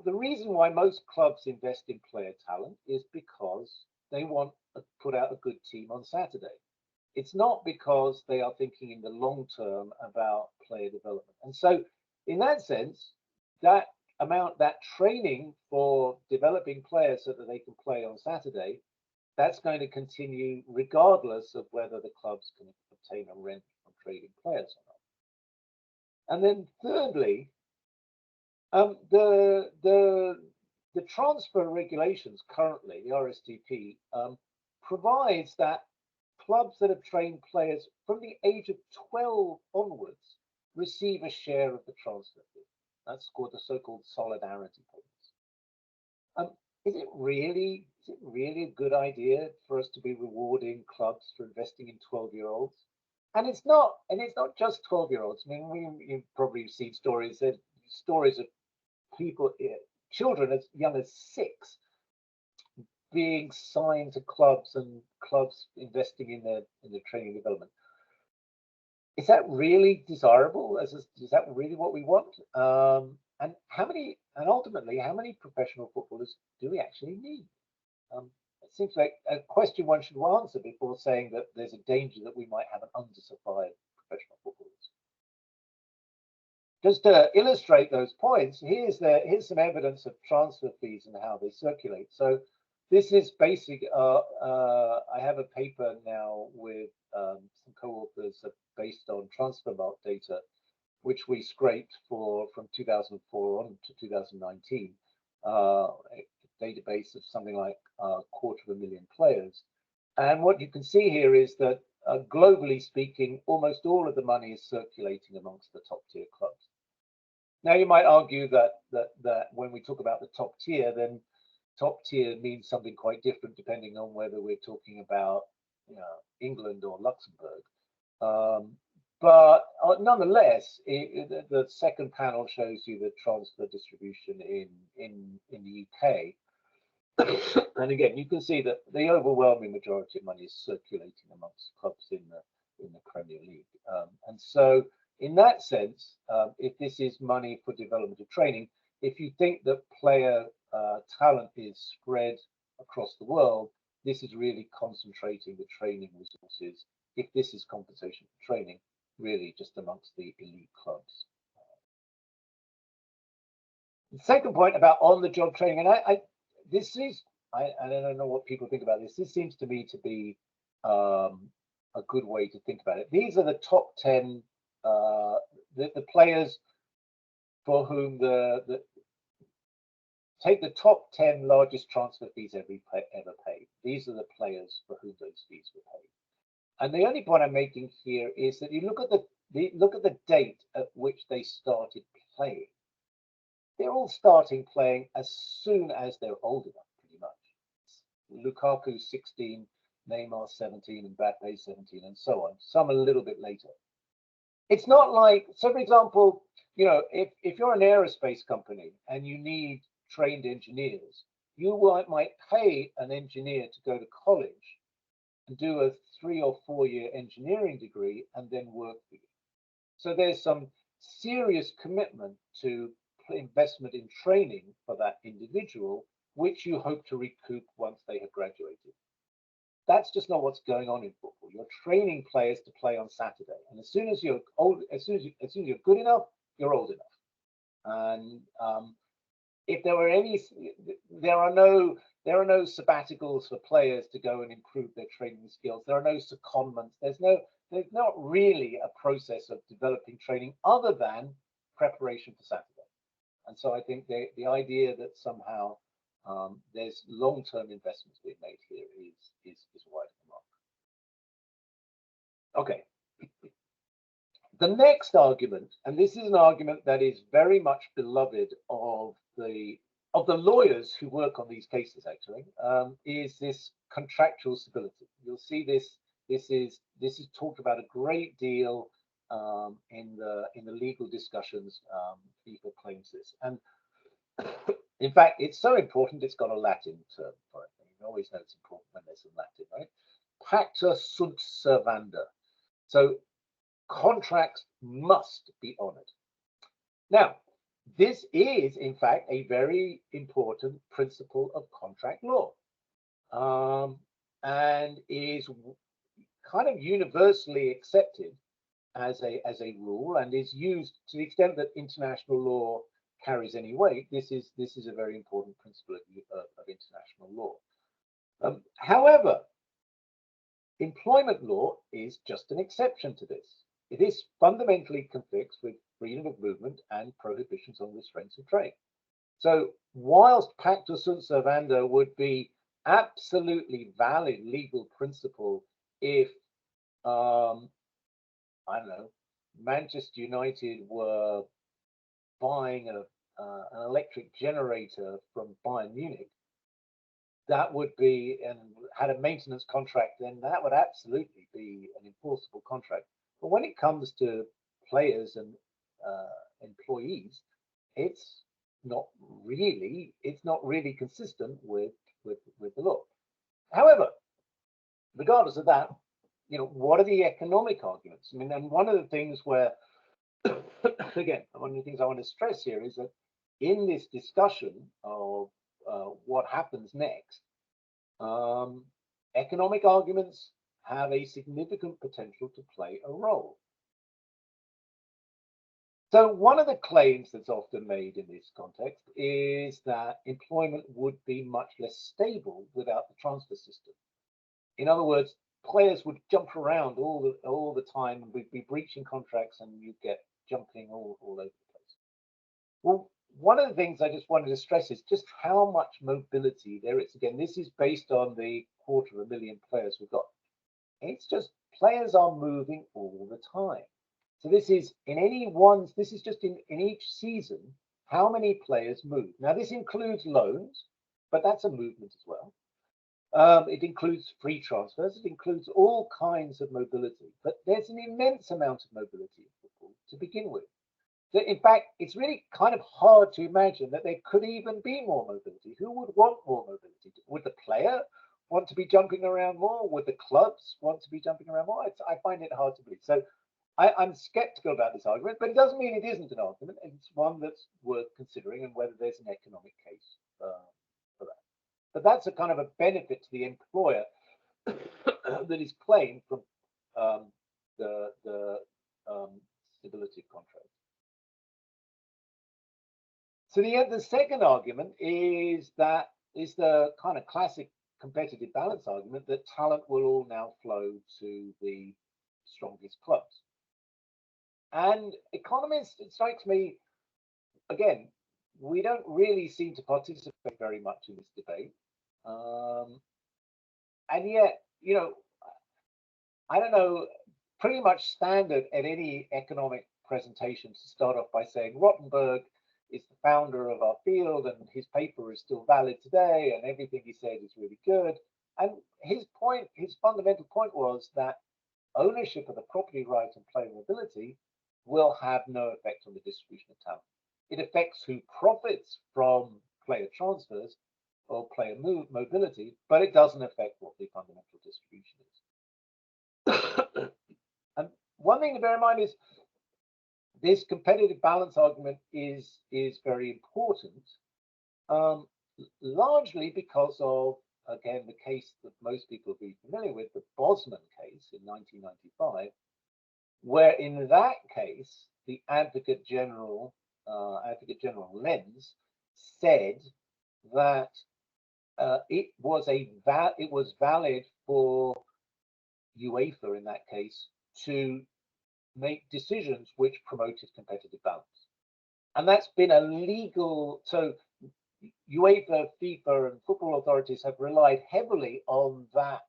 the reason why most clubs invest in player talent is because they want to put out a good team on Saturday. It's not because they are thinking in the long term about player development. And so in that sense, that training for developing players so that they can play on Saturday, that's going to continue regardless of whether the clubs can obtain a rent from trading players or not. And then thirdly, the transfer regulations currently, the RSTP, provides that clubs that have trained players from the age of 12 onwards receive a share of the transfer fee. That's called the so-called solidarity payments. Is it really a good idea for us to be rewarding clubs for investing in 12-year-olds? And it's not just 12-year-olds. I mean, you've probably seen stories of people, children as young as 6, being signed to clubs and clubs investing in their training and development. Is that really desirable? Is that really what we want? And ultimately, how many professional footballers do we actually need? It seems like a question one should answer before saying that there's a danger that we might have an undersupply of professional footballers. Just to illustrate those points, here's some evidence of transfer fees and how they circulate. So this is basic. I have a paper now with some co-authors based on transfermarkt data, which we scraped from 2004 on to 2019, a database of something like 250,000 players. And what you can see here is that globally speaking, almost all of the money is circulating amongst the top tier clubs. Now, you might argue that when we talk about the top tier, then top tier means something quite different depending on whether we're talking about England or Luxembourg. But nonetheless, the second panel shows you the transfer distribution in the UK. And again, you can see that the overwhelming majority of money is circulating amongst clubs in the Premier League. And so in that sense, if this is money for development of training, if you think that player talent is spread across the world, this is really concentrating the training resources, if this is compensation for training, really just amongst the elite clubs. The second point about on-the-job training, and I don't know what people think about this. This seems to me to be a good way to think about it. These are the top 10, the players for whom take the top 10 largest transfer fees ever paid. These are the players for whom those fees were paid. And the only point I'm making here is that you look at the date at which they started playing. They're all starting playing as soon as they're old enough, pretty much. Lukaku 16, Neymar 17, and Mbappe 17, and so on. Some a little bit later. It's not like, so for example, if you're an aerospace company and you need trained engineers, you might pay an engineer to go to college and do a 3 or 4 year engineering degree and then work for you. So there's some serious commitment to investment in training for that individual which you hope to recoup once they have graduated. That's just not what's going on in football. You're training players to play on Saturday, and as soon as you're old, as soon as you're good enough, you're old enough. And if there were any, there are no sabbaticals for players to go and improve their training skills. There are no secondments. There's not really a process of developing training other than preparation for Saturday. And so I think the idea that somehow there's long-term investments being made here is wide of the mark. Okay. The next argument, and this is an argument that is very much beloved of the lawyers who work on these cases, actually, is this contractual stability. You'll see this. This is talked about a great deal in the legal discussions. FIFA claims this, and in fact, it's so important it's got a Latin term for it. You always know it's important when there's a Latin, right? Pacta sunt servanda. So contracts must be honored. Now, this is, in fact, a very important principle of contract law, and is kind of universally accepted as a rule, and is used to the extent that international law carries any weight. This is a very important principle of international law. However, employment law is just an exception to this. It is fundamentally conflicts with freedom of movement and prohibitions on restraints of trade. So whilst pacta sunt servanda would be absolutely valid legal principle if I don't know, Manchester United were buying an electric generator from Bayern Munich, that would be, and had a maintenance contract, then that would absolutely be an enforceable contract. But when it comes to players and employees, it's not really consistent with the law. However, regardless of that, what are the economic arguments? I mean, and one of the things where, again, one of the things I want to stress here is that in this discussion of what happens next, economic arguments have a significant potential to play a role. So one of the claims that's often made in this context is that employment would be much less stable without the transfer system. In other words, players would jump around all the time and we'd be breaching contracts, and you'd get jumping all over the place. Well, one of the things I just wanted to stress is just how much mobility there is. Again, this is based on the 250,000 players we've got. It's just players are moving all the time. So this is just in each season, how many players move. Now this includes loans, but that's a movement as well. It includes free transfers. It includes all kinds of mobility, but there's an immense amount of mobility in football to begin with. So in fact, it's really kind of hard to imagine that there could even be more mobility. Who would want more mobility? Would the player want to be jumping around more? Would the clubs want to be jumping around more? I find it hard to believe. So I'm skeptical about this argument, but it doesn't mean it isn't an argument. It's one that's worth considering, and whether there's an economic case for that. But that's a kind of a benefit to the employer that is claimed from the stability of contract. So the second argument is the kind of classic competitive balance argument that talent will all now flow to the strongest clubs. And economists, it strikes me, again, we don't really seem to participate very much in this debate. And yet, I don't know, pretty much standard at any economic presentation to start off by saying Rottenberg is the founder of our field and his paper is still valid today and everything he said is really good. And his fundamental point was that ownership of the property right and player mobility will have no effect on the distribution of talent. It affects who profits from player transfers or player mobility, but it doesn't affect what the fundamental distribution is. And one thing to bear in mind is this competitive balance argument is very important, largely because of, again, the case that most people will be familiar with, the Bosman case in 1995, where in that case, the Advocate General Lenz said that it was valid for UEFA in that case to make decisions which promoted competitive balance, and that's been a legal. So UEFA, FIFA, and football authorities have relied heavily on that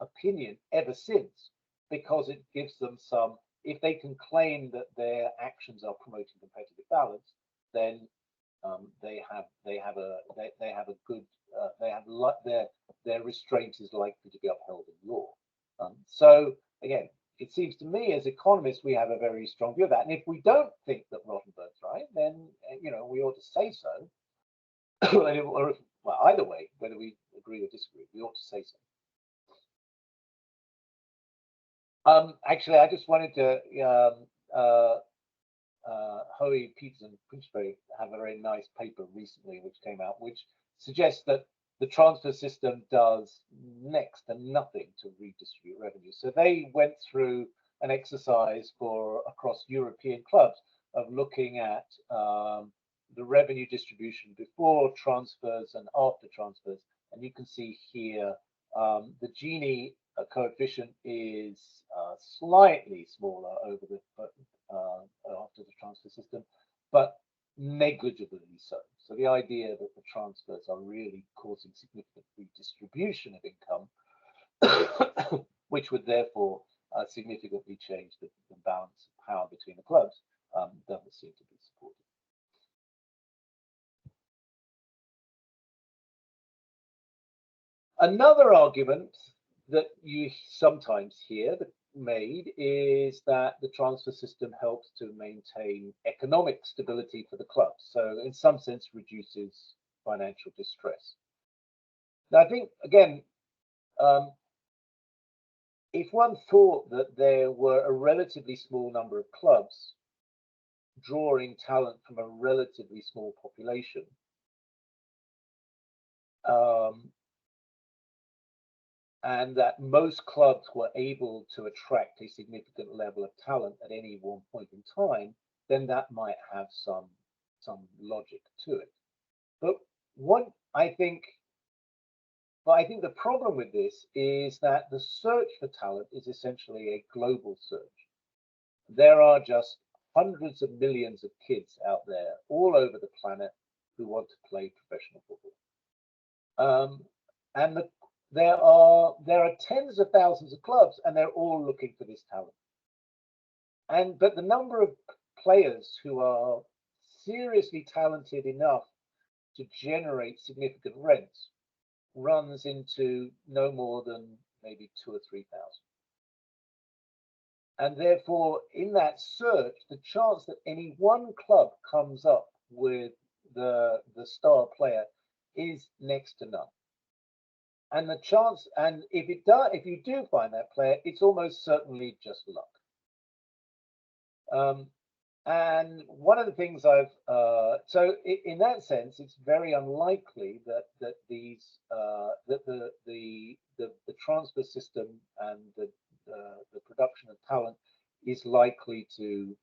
opinion ever since, because it gives them some. If they can claim that their actions are promoting competitive balance, then they have a good their restraint is likely to be upheld in law. So again, it seems to me as economists we have a very strong view of that, and if we don't think that Rottenberg's right, then we ought to say so. Or well, either way, whether we agree or disagree, we ought to say so. Actually, I just wanted to Hoey, Peters, and Pinchbury have a very nice paper recently which came out, which suggests that the transfer system does next to nothing to redistribute revenue. So they went through an exercise across European clubs of looking at the revenue distribution before transfers and after transfers, and you can see here the Gini coefficient is slightly smaller over the after the transfer system, but negligibly so. So the idea that the transfers are really causing significant redistribution of income, which would therefore significantly change the balance of power between the clubs, doesn't seem to be supported. Another argument that you sometimes hear made is that the transfer system helps to maintain economic stability for the club, so in some sense reduces financial distress. Now, I think again, if one thought that there were a relatively small number of clubs drawing talent from a relatively small population, and that most clubs were able to attract a significant level of talent at any one point in time, then that might have some logic to it. But I think the problem with this is that the search for talent is essentially a global search. There are just hundreds of millions of kids out there all over the planet who want to play professional football. And there are tens of thousands of clubs, and they're all looking for this talent. But the number of players who are seriously talented enough to generate significant rents runs into no more than maybe 2,000 or 3,000. And therefore, in that search, the chance that any one club comes up with the star player is next to none. And the chance, and if you do find that player, it's almost certainly just luck. And one of the things so in that sense, it's very unlikely that the transfer system and the production of talent is likely to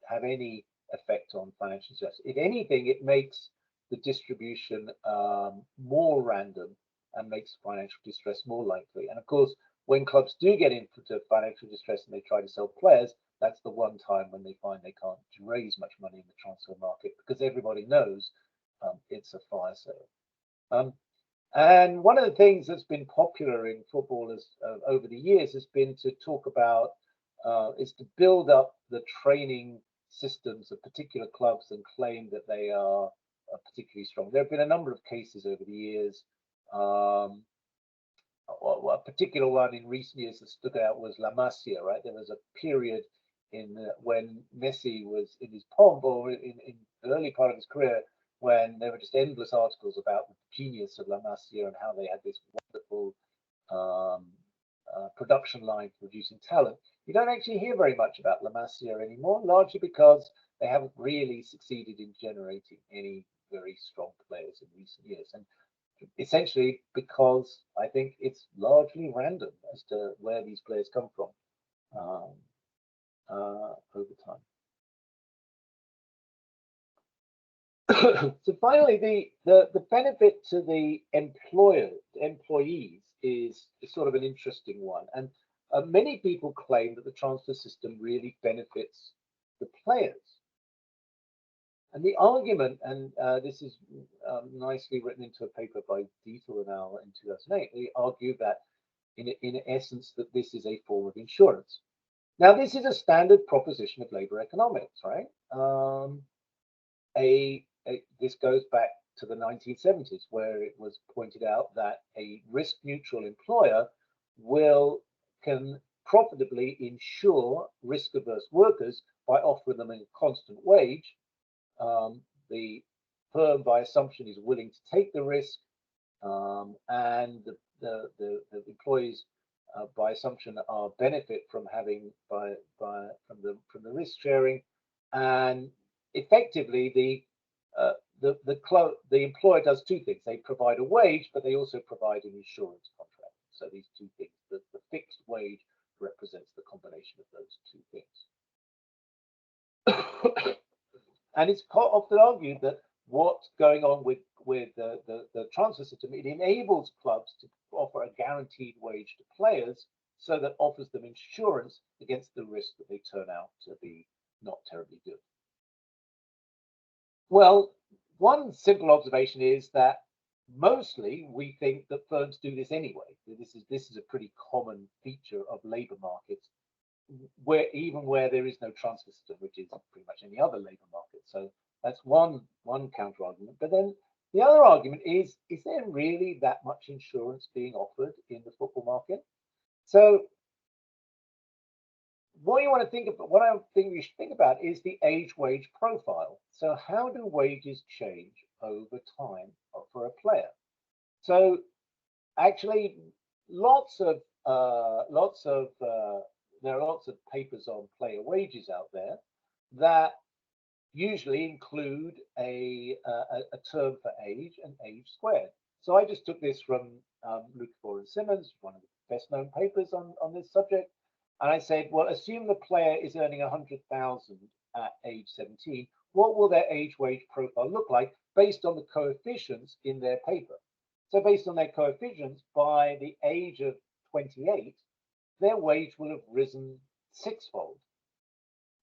have any effect on financial stress. If anything, it makes the distribution more random and makes financial distress more likely. And of course, when clubs do get into financial distress and they try to sell players, that's the one time when they find they can't raise much money in the transfer market, because everybody knows it's a fire sale. And one of the things that's been popular in football over the years has been to talk about, is to build up the training systems of particular clubs and claim that they are particularly strong. There have been a number of cases over the years. A particular one in recent years that stood out was La Masia, right? There was a period when Messi was in his pomp, or in the early part of his career, when there were just endless articles about the genius of La Masia and how they had this wonderful production line for producing talent. You don't actually hear very much about La Masia anymore, largely because they haven't really succeeded in generating any very strong players in recent years, and essentially because I think it's largely random as to where these players come from over time. So finally, the benefit to the employees is sort of an interesting one, and many people claim that the transfer system really benefits the players. And the argument, and this is nicely written into a paper by Dietel and al. In 2008, they argue that in essence that this is a form of insurance. Now, this is a standard proposition of labor economics, right? This goes back to the 1970s, where it was pointed out that a risk-neutral employer can profitably insure risk-averse workers by offering them a constant wage. The firm, by assumption, is willing to take the risk, and the employees, by assumption, are benefit from having from the risk sharing, and effectively the employer does two things. They provide a wage, but they also provide an insurance contract. So these two things, the fixed wage represents the combination of those two things. And it's often argued that what's going on with the transfer system, it enables clubs to offer a guaranteed wage to players, so that offers them insurance against the risk that they turn out to be not terribly good. Well, one simple observation is that mostly we think that firms do this anyway. This is a pretty common feature of labor markets, where there is no transfer system, which is pretty much any other labor market. So that's one counter argument. But then the other argument is there really that much insurance being offered in the football market? So what I think we should think about is the age-wage profile. So how do wages change over time for a player? So actually, there are lots of papers on player wages out there that usually include a term for age and age squared. So I just took this from Lukefor and Simmons, one of the best known papers on this subject. And I said, well, assume the player is earning 100,000 at age 17. What will their age-wage profile look like based on the coefficients in their paper? So based on their coefficients, by the age of 28, their wage will have risen sixfold.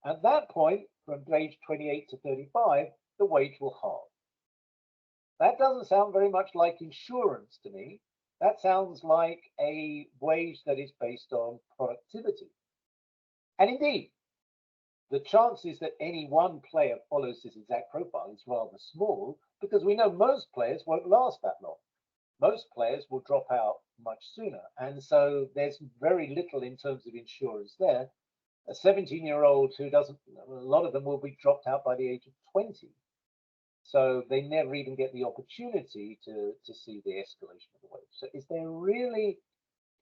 At that point, from age 28 to 35, the wage will halve. That doesn't sound very much like insurance to me. That sounds like a wage that is based on productivity. And indeed, the chances that any one player follows this exact profile is rather small, because we know most players won't last that long. Most players will drop out much sooner. And so there's very little in terms of insurance there. A 17-year-old who doesn't, a lot of them will be dropped out by the age of 20. So they never even get the opportunity to see the escalation of the wage. So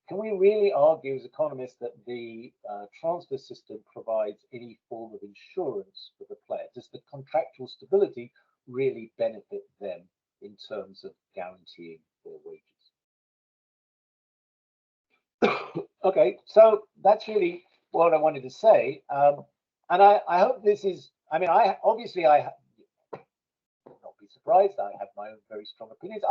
can we really argue as economists that the transfer system provides any form of insurance for the player? Does the contractual stability really benefit them in terms of guaranteeing their wages? Okay, so that's really what I wanted to say. And I hope this is, I mean, not be surprised. I have my own very strong opinions.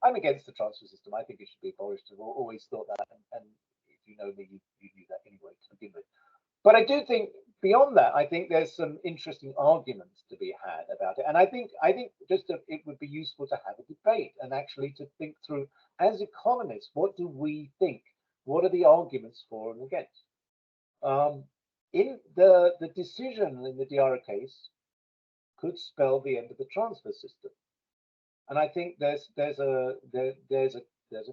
I'm against the transfer system. I think it should be abolished. I've always thought that, and if you know me, you knew that anyway to begin with. But I do think beyond that, I think there's some interesting arguments to be had about it. And I think it would be useful to have a debate and actually to think through, as economists, what do we think? What are the arguments for and against? In the decision in the Diarra case could spell the end of the transfer system, and I think there's a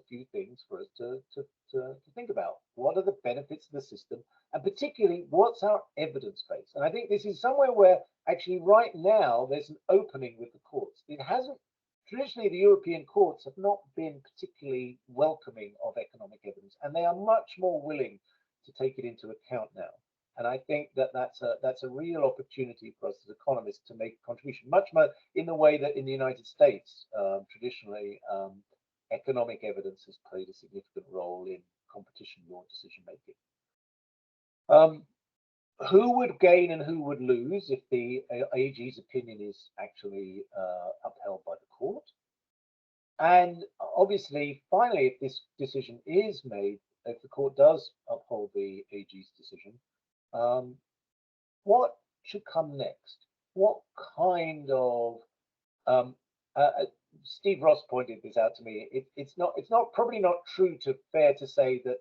few things for us to think about. What are the benefits of the system, and particularly what's our evidence base? And I think this is somewhere where actually right now there's an opening with the courts. It hasn't traditionally, the European courts have not been particularly welcoming of economic evidence, and they are much more willing to take it into account now. And I think that that's a real opportunity for us as economists to make a contribution, much more in the way that in the United States, traditionally, economic evidence has played a significant role in competition law decision making. Who would gain and who would lose if the AG's opinion is actually upheld by the court? And obviously, finally, if this decision is made, if the court does uphold the AG's decision, what should come next? What kind of Steve Ross pointed this out to me. It's probably not fair to say that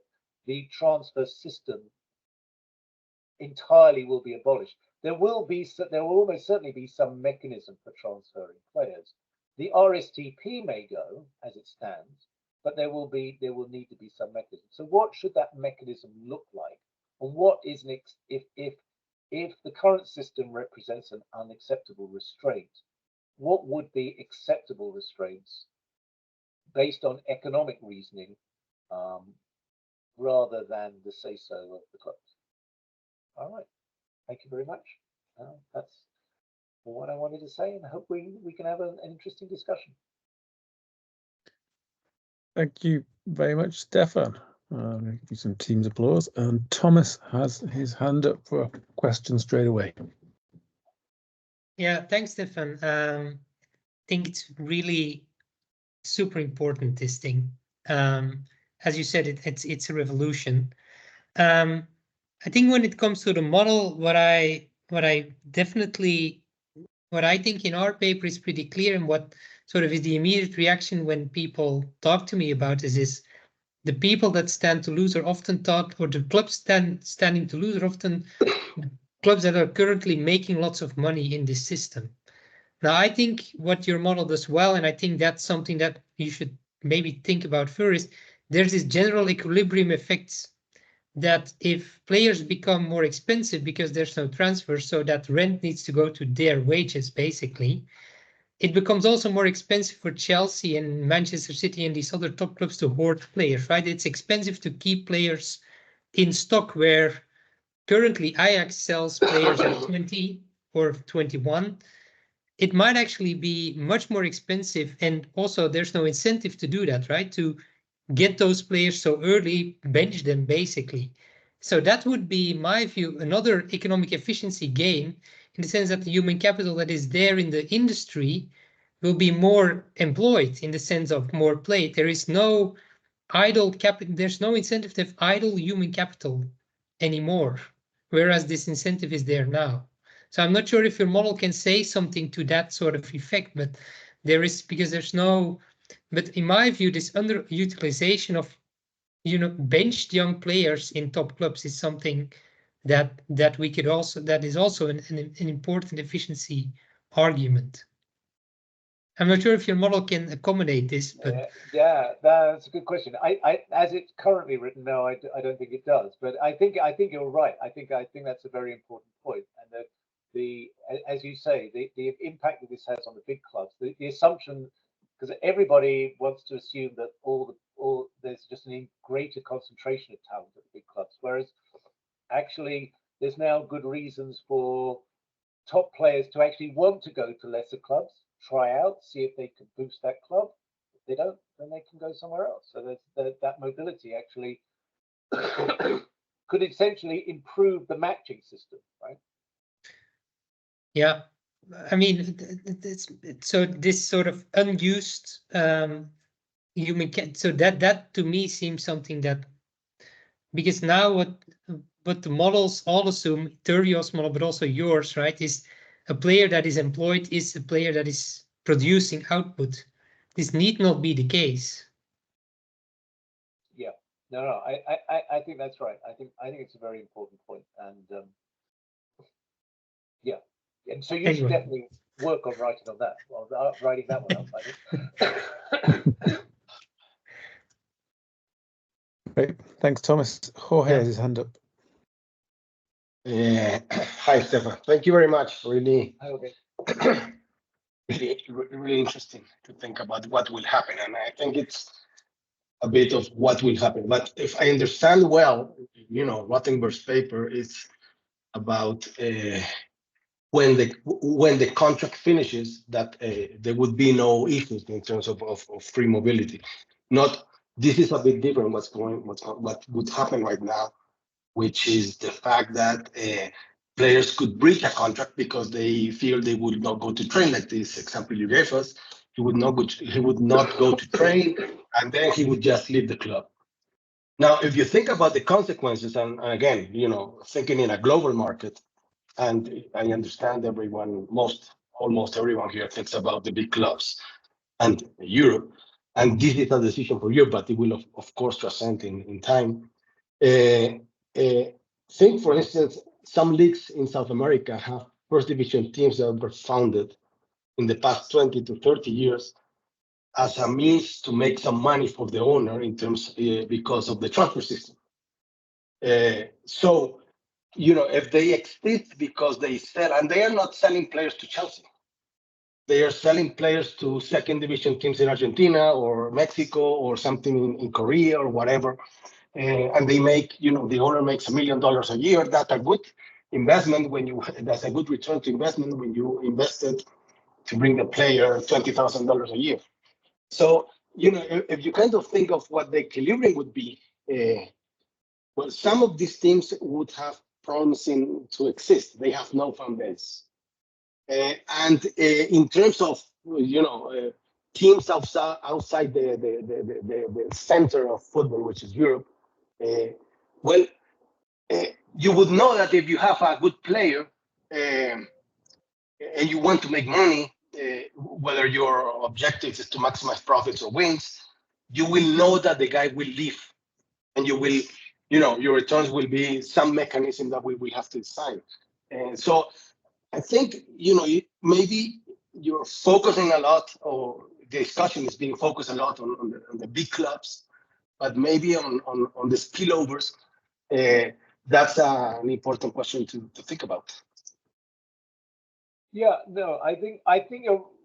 the transfer system entirely will be abolished. There will almost certainly be some mechanism for transferring players. The RSTP may go as it stands, but there will need to be some mechanism. So what should that mechanism look like? And what is next if the current system represents an unacceptable restraint? What would be acceptable restraints based on economic reasoning rather than the say-so of the clubs? All right, thank you very much. That's what I wanted to say, and I hope we can have an interesting discussion. Thank you very much, Stefan. I'll give you some team's applause. And Thomas has his hand up for a question straight away. Yeah, thanks, Stefan. I think it's really super important, this thing. As you said, it's a revolution. I think when it comes to the model, what I think in our paper is pretty clear, and what sort of is the immediate reaction when people talk to me about this is the people that stand to lose are often thought, or the clubs standing to lose are often clubs that are currently making lots of money in this system. Now, I think what your model does well, and I think that's something that you should maybe think about first, there's this general equilibrium effect that if players become more expensive because there's no transfer, so that rent needs to go to their wages, basically, it becomes also more expensive for Chelsea and Manchester City and these other top clubs to hoard players, right? It's expensive to keep players in stock, where currently Ajax sells players at 20 or 21. It might actually be much more expensive, and also there's no incentive to do that, right? To get those players so early, bench them basically. So that would be, in my view, another economic efficiency gain, in the sense that the human capital that is there in the industry will be more employed in the sense of more play. There is no idle capital, there's no incentive to have idle human capital anymore, whereas this incentive is there now. So I'm not sure if your model can say something to that sort of effect, but there is, because there's no, but in my view, this underutilization of, benched young players in top clubs is something that we could also, that is also an important efficiency argument. I'm not sure if your model can accommodate this, but yeah, that's a good question. I as it's currently written, no, I don't think it does. But I think you're right. I think that's a very important point. And that as you say, the impact that this has on the big clubs, the assumption, because everybody wants to assume that there's just an greater concentration of talent at the big clubs, whereas actually there's now good reasons for top players to actually want to go to lesser clubs, try out, see if they can boost that club. If they don't, then they can go somewhere else. So that mobility actually could essentially improve the matching system, right? Yeah, I mean, so this sort of unused human so that to me seems something that, because now what the models all assume, Turio's model, but also yours, right, is a player that is employed is a player that is producing output. This need not be the case. Yeah, no, I think that's right. I think it's a very important point, and yeah, and so you should definitely work on writing on that, writing that one up, I think. Great, thanks, Thomas. Jorge has his hand up. Hi, Stefan. Thank you very much. Really, really interesting to think about what will happen, and I think it's a bit of what will happen. But if I understand well, Rothenberg's paper is about when the contract finishes, that there would be no issues in terms of free mobility. Not this is a bit different. What would happen right now, which is the fact that players could breach a contract because they feel they would not go to train. Like this example you gave us, he would not go to train, and then he would just leave the club. Now, if you think about the consequences, and again, thinking in a global market, and I understand almost everyone here thinks about the big clubs and Europe, and this is a decision for Europe, but it will of course transcend in time. Think, for instance, some leagues in South America have first division teams that were founded in the past 20 to 30 years as a means to make some money for the owner in terms because of the transfer system. So, if they exist because they sell, and they are not selling players to Chelsea, they are selling players to second division teams in Argentina or Mexico or something in Korea or whatever. And they make, the owner makes $1 million a year. That's a good investment that's a good return to investment when you invested to bring the player $20,000 a year. So, if you kind of think of what the equilibrium would be, well, some of these teams would have promising to exist. They have no fan base. And in terms of, teams outside the center of football, which is Europe, well, you would know that if you have a good player and you want to make money, whether your objective is to maximize profits or wins, you will know that the guy will leave, and you will, your returns will be some mechanism that we will have to design. And so I think, maybe you're focusing a lot, or the discussion is being focused a lot on the big clubs, but maybe on the spillovers, that's an important question to think about. Yeah, no, I think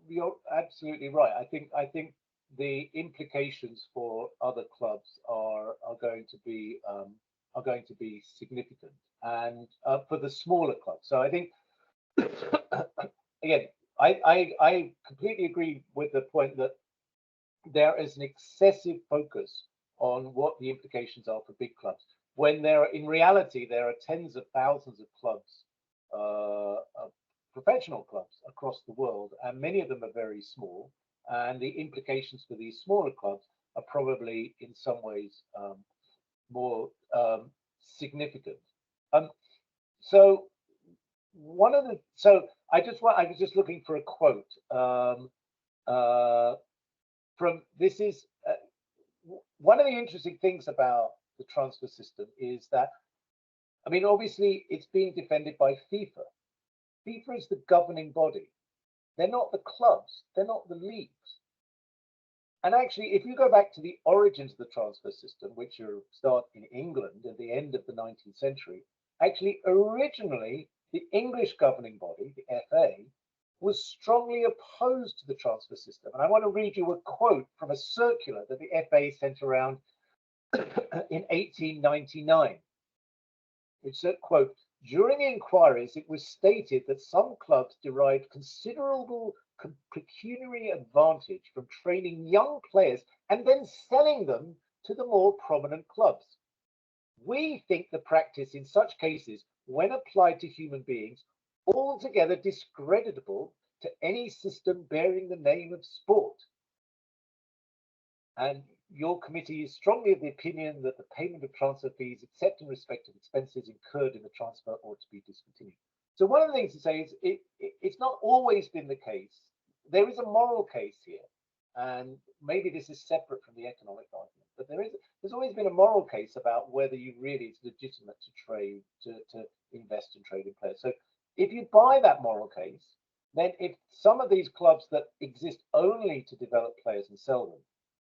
you're absolutely right. I think the implications for other clubs are going to be significant, and for the smaller clubs. So I think again, I completely agree with the point that there is an excessive focus on what the implications are for big clubs, when in reality there are tens of thousands of clubs, professional clubs across the world, and many of them are very small, and the implications for these smaller clubs are probably in some ways more significant. So I was just looking for a quote from this is one of the interesting things about the transfer system is that, I mean, obviously it's being defended by FIFA. FIFA is the governing body. They're not the clubs. They're not the leagues. And actually, if you go back to the origins of the transfer system, which start in England at the end of the 19th century, actually originally the English governing body, the FA, was strongly opposed to the transfer system. And I want to read you a quote from a circular that the FA sent around in 1899. It said, quote, "During the inquiries, it was stated that some clubs derived considerable pecuniary advantage from training young players and then selling them to the more prominent clubs. We think the practice in such cases, when applied to human beings, altogether discreditable to any system bearing the name of sport. And your committee is strongly of the opinion that the payment of transfer fees, except in respect of expenses incurred in the transfer, ought to be discontinued." So one of the things to say is it's not always been the case. There is a moral case here, and maybe this is separate from the economic argument, but there's always been a moral case about whether it's legitimate to trade, to invest and trade in players. So if you buy that moral case, then if some of these clubs that exist only to develop players and sell them,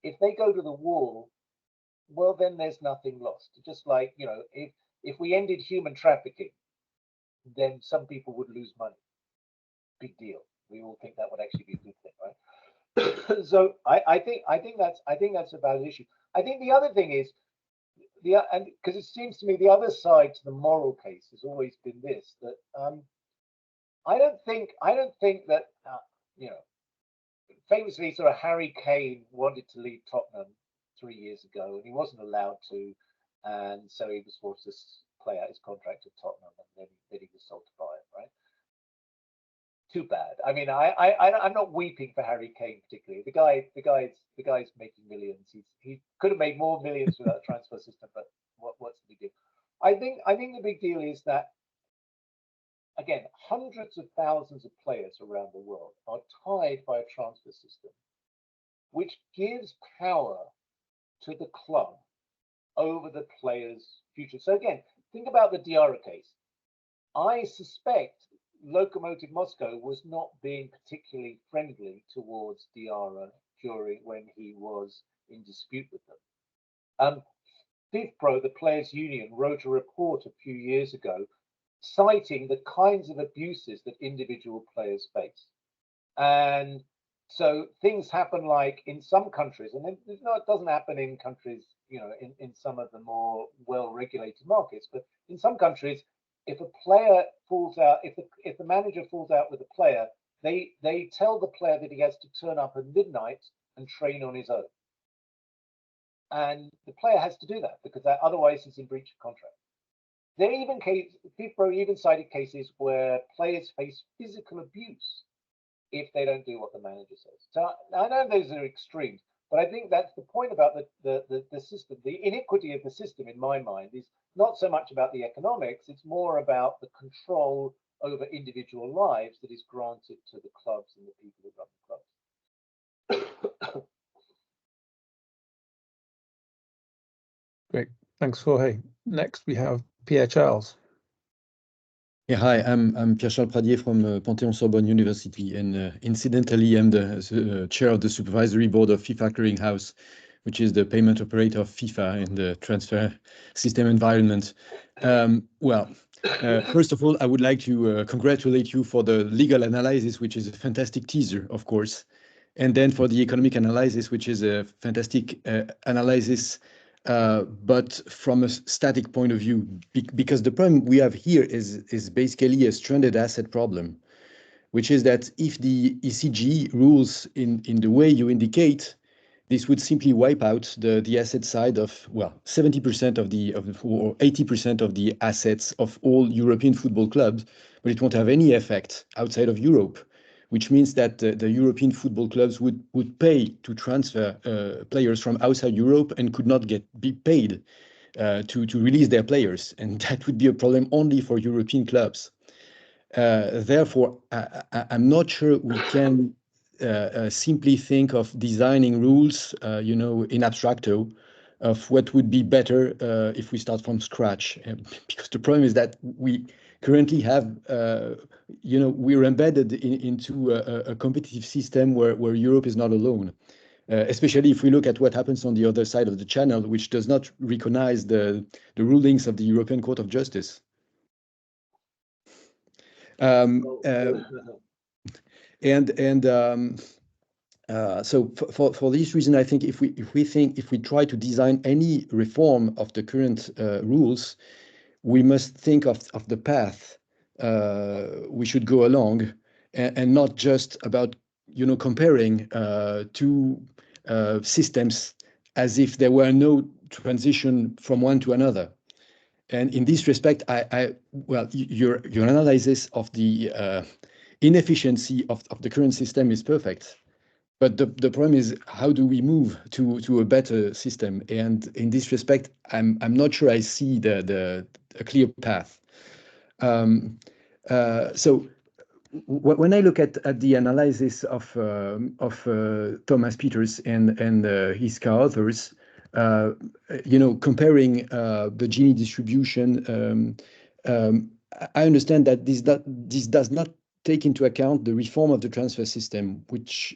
if they go to the wall, well, then there's nothing lost. Just like, if we ended human trafficking, then some people would lose money. Big deal. We all think that would actually be a good thing, right? So I think that's a valid issue. I think the other thing is and because it seems to me the other side to the moral case has always been this, that I don't think that famously sort of Harry Kane wanted to leave Tottenham 3 years ago and he wasn't allowed to, and so he was forced to play out his contract at Tottenham, and then he was sold to Bayern, right? Too bad. I mean, I'm not weeping for Harry Kane particularly. The guy's making millions. He could have made more millions without the transfer system, but what's the big deal? I think the big deal is that, again, hundreds of thousands of players around the world are tied by a transfer system, which gives power to the club over the player's future. So again, think about the Diarra case. I suspect Lokomotiv Moscow was not being particularly friendly towards Diarra when he was in dispute with them. FIFPro, the players' union, wrote a report a few years ago citing the kinds of abuses that individual players face. And so things happen like in some countries, and it doesn't happen in countries, in some of the more well-regulated markets, but in some countries, if a player falls out, if the manager falls out with a player, they tell the player that he has to turn up at midnight and train on his own. And the player has to do that because otherwise he's in breach of contract. FIFPro even cited cases where players face physical abuse if they don't do what the manager says. So I know those are extremes, but I think that's the point about the system. The iniquity of the system, in my mind, is not so much about the economics, it's more about the control over individual lives that is granted to the clubs and the people who run the clubs. Great. Thanks, Jorge. Next, we have Pierre Charles. Yeah, hi, I'm Pierre-Charles Pradier from Panthéon-Sorbonne University, and incidentally, I'm the chair of the supervisory board of FIFA Clearinghouse, which is the payment operator of FIFA in the transfer system environment. First of all, I would like to congratulate you for the legal analysis, which is a fantastic teaser, of course, and then for the economic analysis, which is a fantastic analysis, but from a static point of view, because the problem we have here is basically a stranded asset problem, which is that if the ECG rules in the way you indicate, this would simply wipe out the asset side of, 70% or 80% of the assets of all European football clubs, but it won't have any effect outside of Europe, which means that the European football clubs would pay to transfer players from outside Europe and could not be paid to release their players. And that would be a problem only for European clubs. Therefore, I'm not sure we can simply think of designing rules, in abstracto, of what would be better if we start from scratch. Because the problem is that we currently have, we're embedded into a competitive system where Europe is not alone. Especially if we look at what happens on the other side of the channel, which does not recognize the rulings of the European Court of Justice. So for this reason, I think if we try to design any reform of the current rules, we must think of the path we should go along, and not just about comparing two systems as if there were no transition from one to another. And in this respect, your analysis of the inefficiency of the current system is perfect. But the problem is, how do we move to a better system? And in this respect, I'm not sure I see a clear path. So when I look at the analysis of Thomas Peters and his co-authors, comparing the Gini distribution, I understand that this does not take into account the reform of the transfer system, which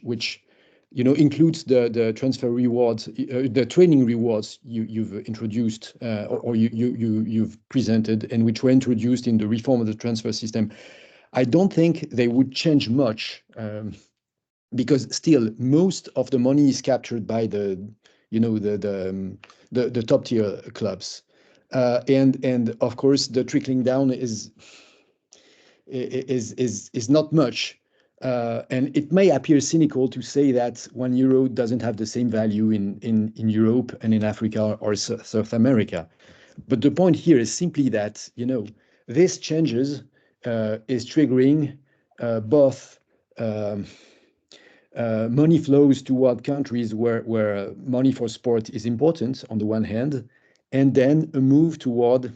includes the transfer rewards, the training rewards you've introduced or you've presented, and which were introduced in the reform of the transfer system. I don't think they would change much, because still most of the money is captured by the you know, the top tier clubs. And of course, the trickling down is not much. And it may appear cynical to say that 1 euro doesn't have the same value in Europe and in Africa or South America. But the point here is simply that, you know, this changes is triggering both money flows toward countries where money for sport is important on the one hand, and then a move toward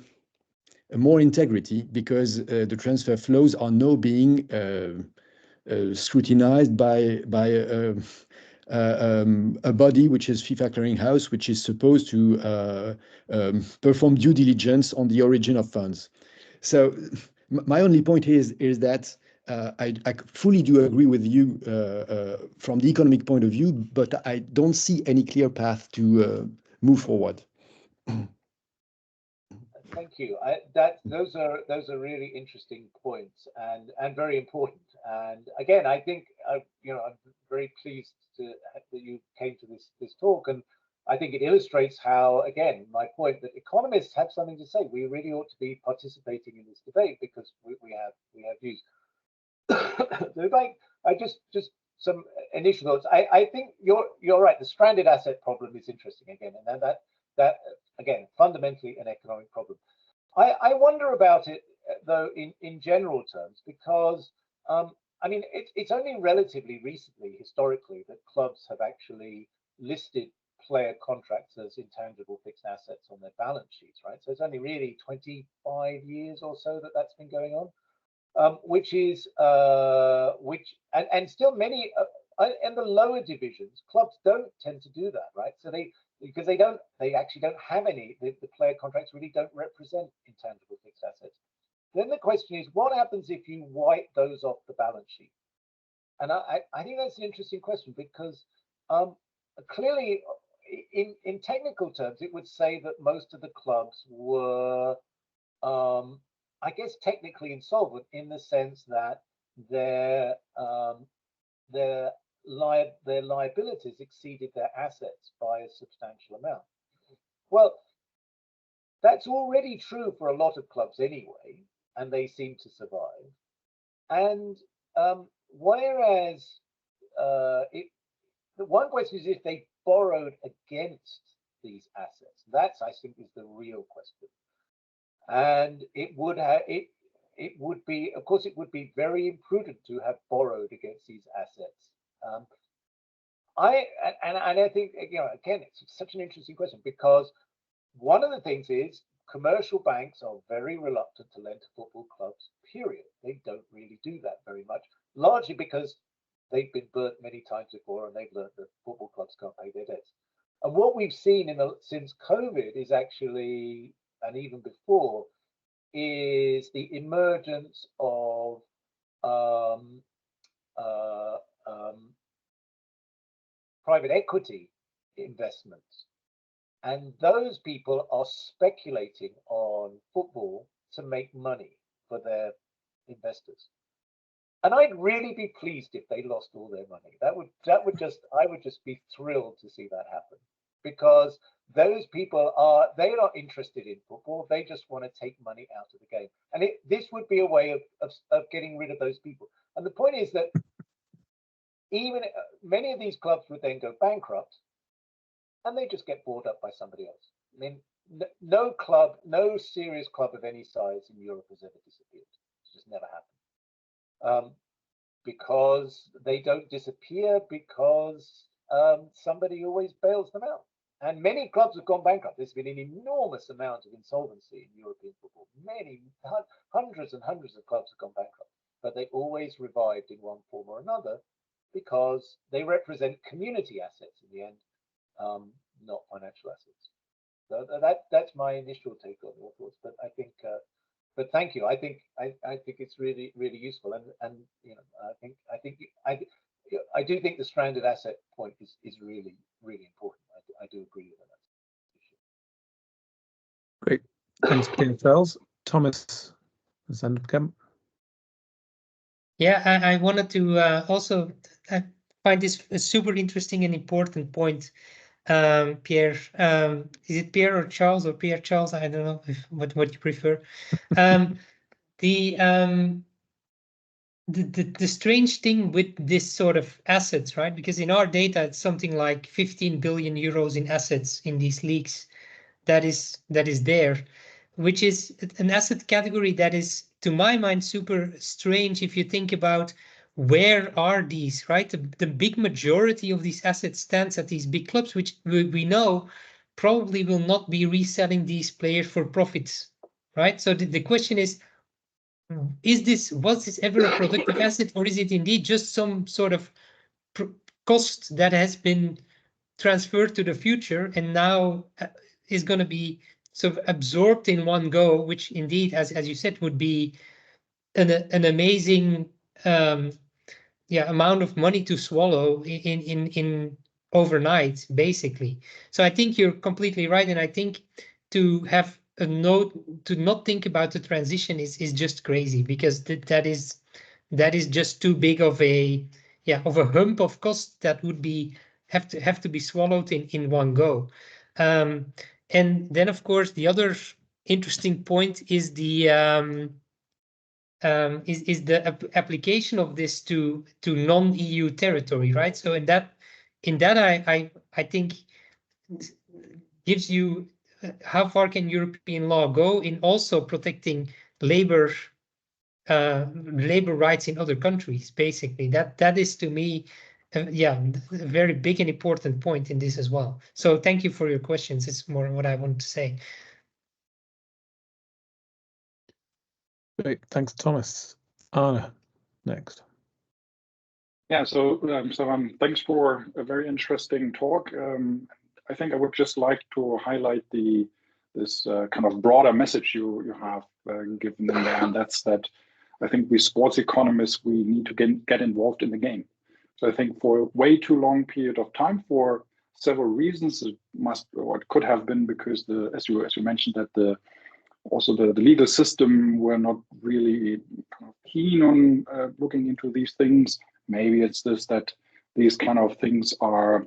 more integrity, because the transfer flows are now being scrutinized by a body which is FIFA Clearinghouse, which is supposed to perform due diligence on the origin of funds. So my only point is that I fully do agree with you from the economic point of view, but I don't see any clear path to move forward. Thank you. Those are really interesting points and very important. And again, I think you know, I'm very pleased that you came to this talk, and I think it illustrates how, again, my point that economists have something to say. We really ought to be participating in this debate because we have views. I just some initial thoughts. I think you're right. The stranded asset problem is interesting again, and that again, fundamentally an economic problem. I wonder about it though in general terms, because I mean it's only relatively recently, historically, that clubs have actually listed player contracts as intangible fixed assets on their balance sheets, right? So it's only really 25 years or so that that's been going on. Which is and still many in the lower divisions, clubs don't tend to do that, right? So because they actually don't have any. The player contracts really don't represent intangible fixed assets. Then the question is, what happens if you wipe those off the balance sheet? And I think that's an interesting question, because clearly, in technical terms, it would say that most of the clubs were I guess technically insolvent, in the sense that their liabilities exceeded their assets by a substantial amount. Well, that's already true for a lot of clubs anyway, and they seem to survive. And whereas the one question is if they borrowed against these assets. That's, I think, is the real question. And it would be, of course, it would be very imprudent to have borrowed against these assets. I think, you know, again, it's such an interesting question, because one of the things is commercial banks are very reluctant to lend to football clubs, period. They don't really do that very much, largely because they've been burnt many times before and they've learned that football clubs can't pay their debts. And what we've seen since COVID is actually, and even before, is the emergence of private equity investments. And those people are speculating on football to make money for their investors. And I'd really be pleased if they lost all their money. I would just be thrilled to see that happen, because those people they're not interested in football. They just want to take money out of the game. And this would be a way of getting rid of those people. And the point is that even many of these clubs would then go bankrupt, and they just get bought up by somebody else. I mean, no serious club of any size in Europe has ever disappeared. It's just never happened. Because they don't disappear, because somebody always bails them out. And many clubs have gone bankrupt. There's been an enormous amount of insolvency in European football. Many, hundreds and hundreds of clubs have gone bankrupt, but they always revived in one form or another, because they represent community assets in the end, not financial assets. So that's my initial take on your thoughts. But I think, but thank you. I think it's really, really useful, and you know, I do think the stranded asset point is really, really important. I do agree with that. Great, thanks, King Charles. Thomas Zandkamp. Yeah, I wanted to also find this a super interesting and important point. Pierre. Is it Pierre or Charles or Pierre Charles? I don't know what you prefer. The strange thing with this sort of assets, right? Because in our data, it's something like 15 billion euros in assets in these leagues that is there, which is an asset category that is, to my mind, super strange if you think about where are these, right? The big majority of these assets stands at these big clubs, which we know probably will not be reselling these players for profits, right? So the question is, was this ever a productive asset, or is it indeed just some sort of cost that has been transferred to the future and now is going to be sort of absorbed in one go, which indeed, as you said, would be an amazing amount of money to swallow in overnight, basically. So I think you're completely right, and I think to have a note to not think about the transition is just crazy, because that is just too big of a hump of cost that would be have to be swallowed in one go. And then, of course, the other interesting point is the application of this to non-EU territory, right? So in that I think gives you how far can European law go in also protecting labor rights in other countries. Basically, that is, to me, a very big and important point in this as well. So thank you for your questions. It's more what I want to say. Great, thanks, Thomas. Anna, next. Yeah, so thanks for a very interesting talk. I think I would just like to highlight this kind of broader message you have given in there, and that's that I think we sports economists, we need to get involved in the game. So I think for a way too long period of time, for several reasons, it could have been because as you mentioned, that the legal system were not really kind of keen on looking into these things. Maybe it's that these kind of things are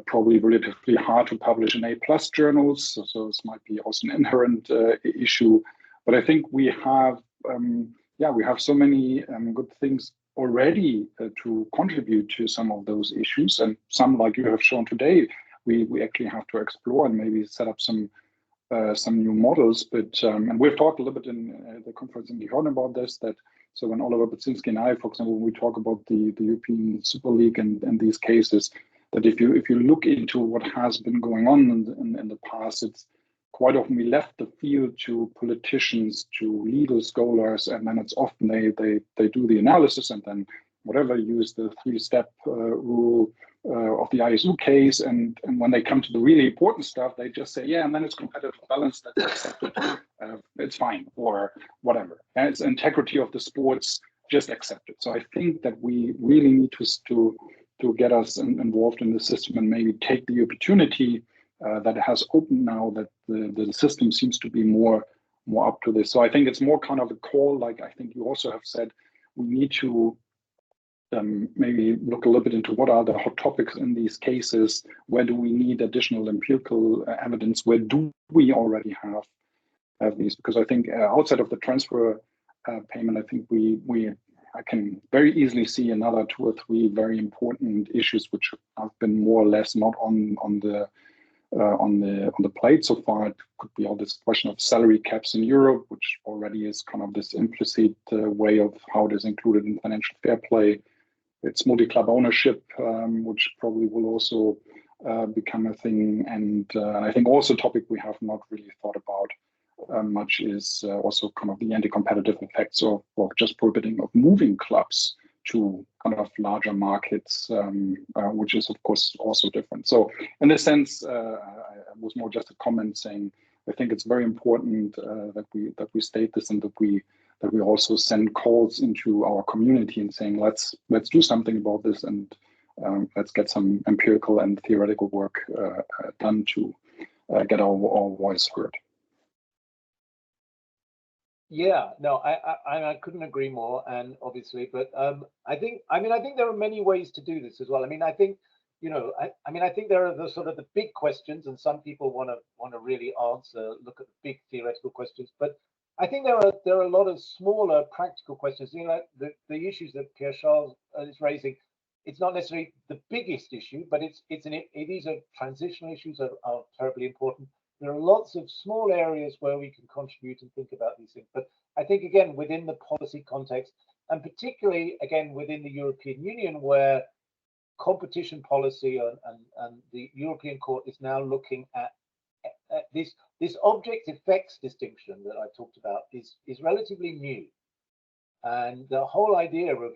probably relatively hard to publish in A+ journals, so this might be also an inherent issue. But I think we have so many good things already to contribute to some of those issues, and some, like you have shown today, we actually have to explore and maybe set up some new models. But and we've talked a little bit in the conference in Gijón about this. So when Oliver Budzinski and I, for example, when we talk about the European Super League and these cases, that if you look into what has been going on in the past, it's quite often we left the field to politicians, to legal scholars, and then it's often they do the analysis and then whatever, use the 3-step rule of the ISU case, and when they come to the really important stuff, they just say, yeah, and then it's competitive balance, that's accepted, it's fine, or whatever. And it's integrity of the sports, just accepted. So I think that we really need to get us involved in the system and maybe take the opportunity that has opened now, that the system seems to be more up to this. So I think it's more kind of a call, like I think you also have said, we need to maybe look a little bit into what are the hot topics in these cases, where do we need additional empirical evidence, where do we already have these, because I think outside of the transfer payment, I think I can very easily see another 2 or 3 very important issues which have been more or less not on the plate so far. It could be all this question of salary caps in Europe, which already is kind of this implicit way of how it is included in financial fair play. It's multi-club ownership, which probably will also become a thing. And I think also a topic we have not really thought about much is also kind of the anti-competitive effects of just prohibiting of moving clubs to kind of larger markets, which is of course also different. So in this sense, it was more just a comment saying I think it's very important that we state this, and that we also send calls into our community and saying let's do something about this, and let's get some empirical and theoretical work done to get our voice heard. Yeah, no, I couldn't agree more, and obviously, but I think there are many ways to do this as well. I mean, I think you know, I mean, I think there are the sort of the big questions, and some people want to really look at the big theoretical questions. But I think there are a lot of smaller practical questions. You know, the issues that Pierre Charles is raising. It's not necessarily the biggest issue, but these are transitional issues that are terribly important. There are lots of small areas where we can contribute and think about these things. But I think, again, within the policy context, and particularly, again, within the European Union, where competition policy and the European Court is now looking at this object effects distinction that I talked about is relatively new. And the whole idea of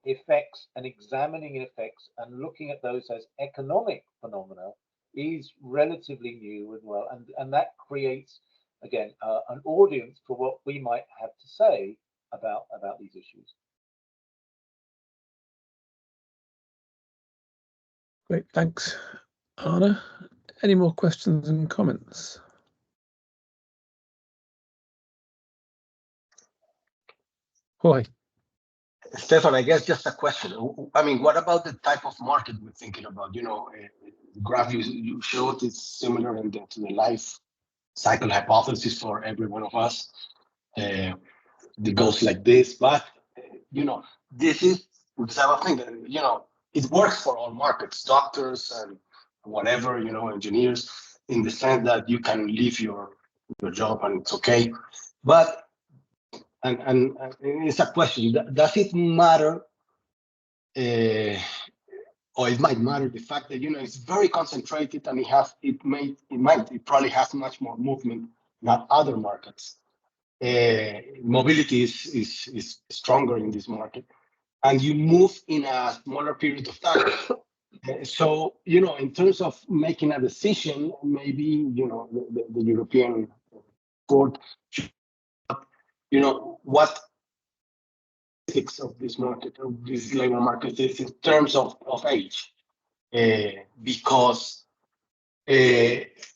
effects and examining effects and looking at those as economic phenomena is relatively new as well, and that creates, again, an audience for what we might have to say about these issues. Great, thanks, Anna. Any more questions and comments? Jorge. Stefan, I guess just a question. I mean, what about the type of market we're thinking about? You know, the graph you showed is similar to the life cycle hypothesis for every one of us. It goes like this, but you know, this is the type of thing that, you know, it works for all markets, doctors and whatever, you know, engineers, in the sense that you can leave your job and it's okay. But and it's a question: does it matter, or it might matter the fact that, you know, it's very concentrated and it probably has much more movement than other markets. Mobility is stronger in this market, and you move in a smaller period of time. So, you know, in terms of making a decision, maybe, you know, the European Court, you know, what of this market, of this labor market, is in terms of age, because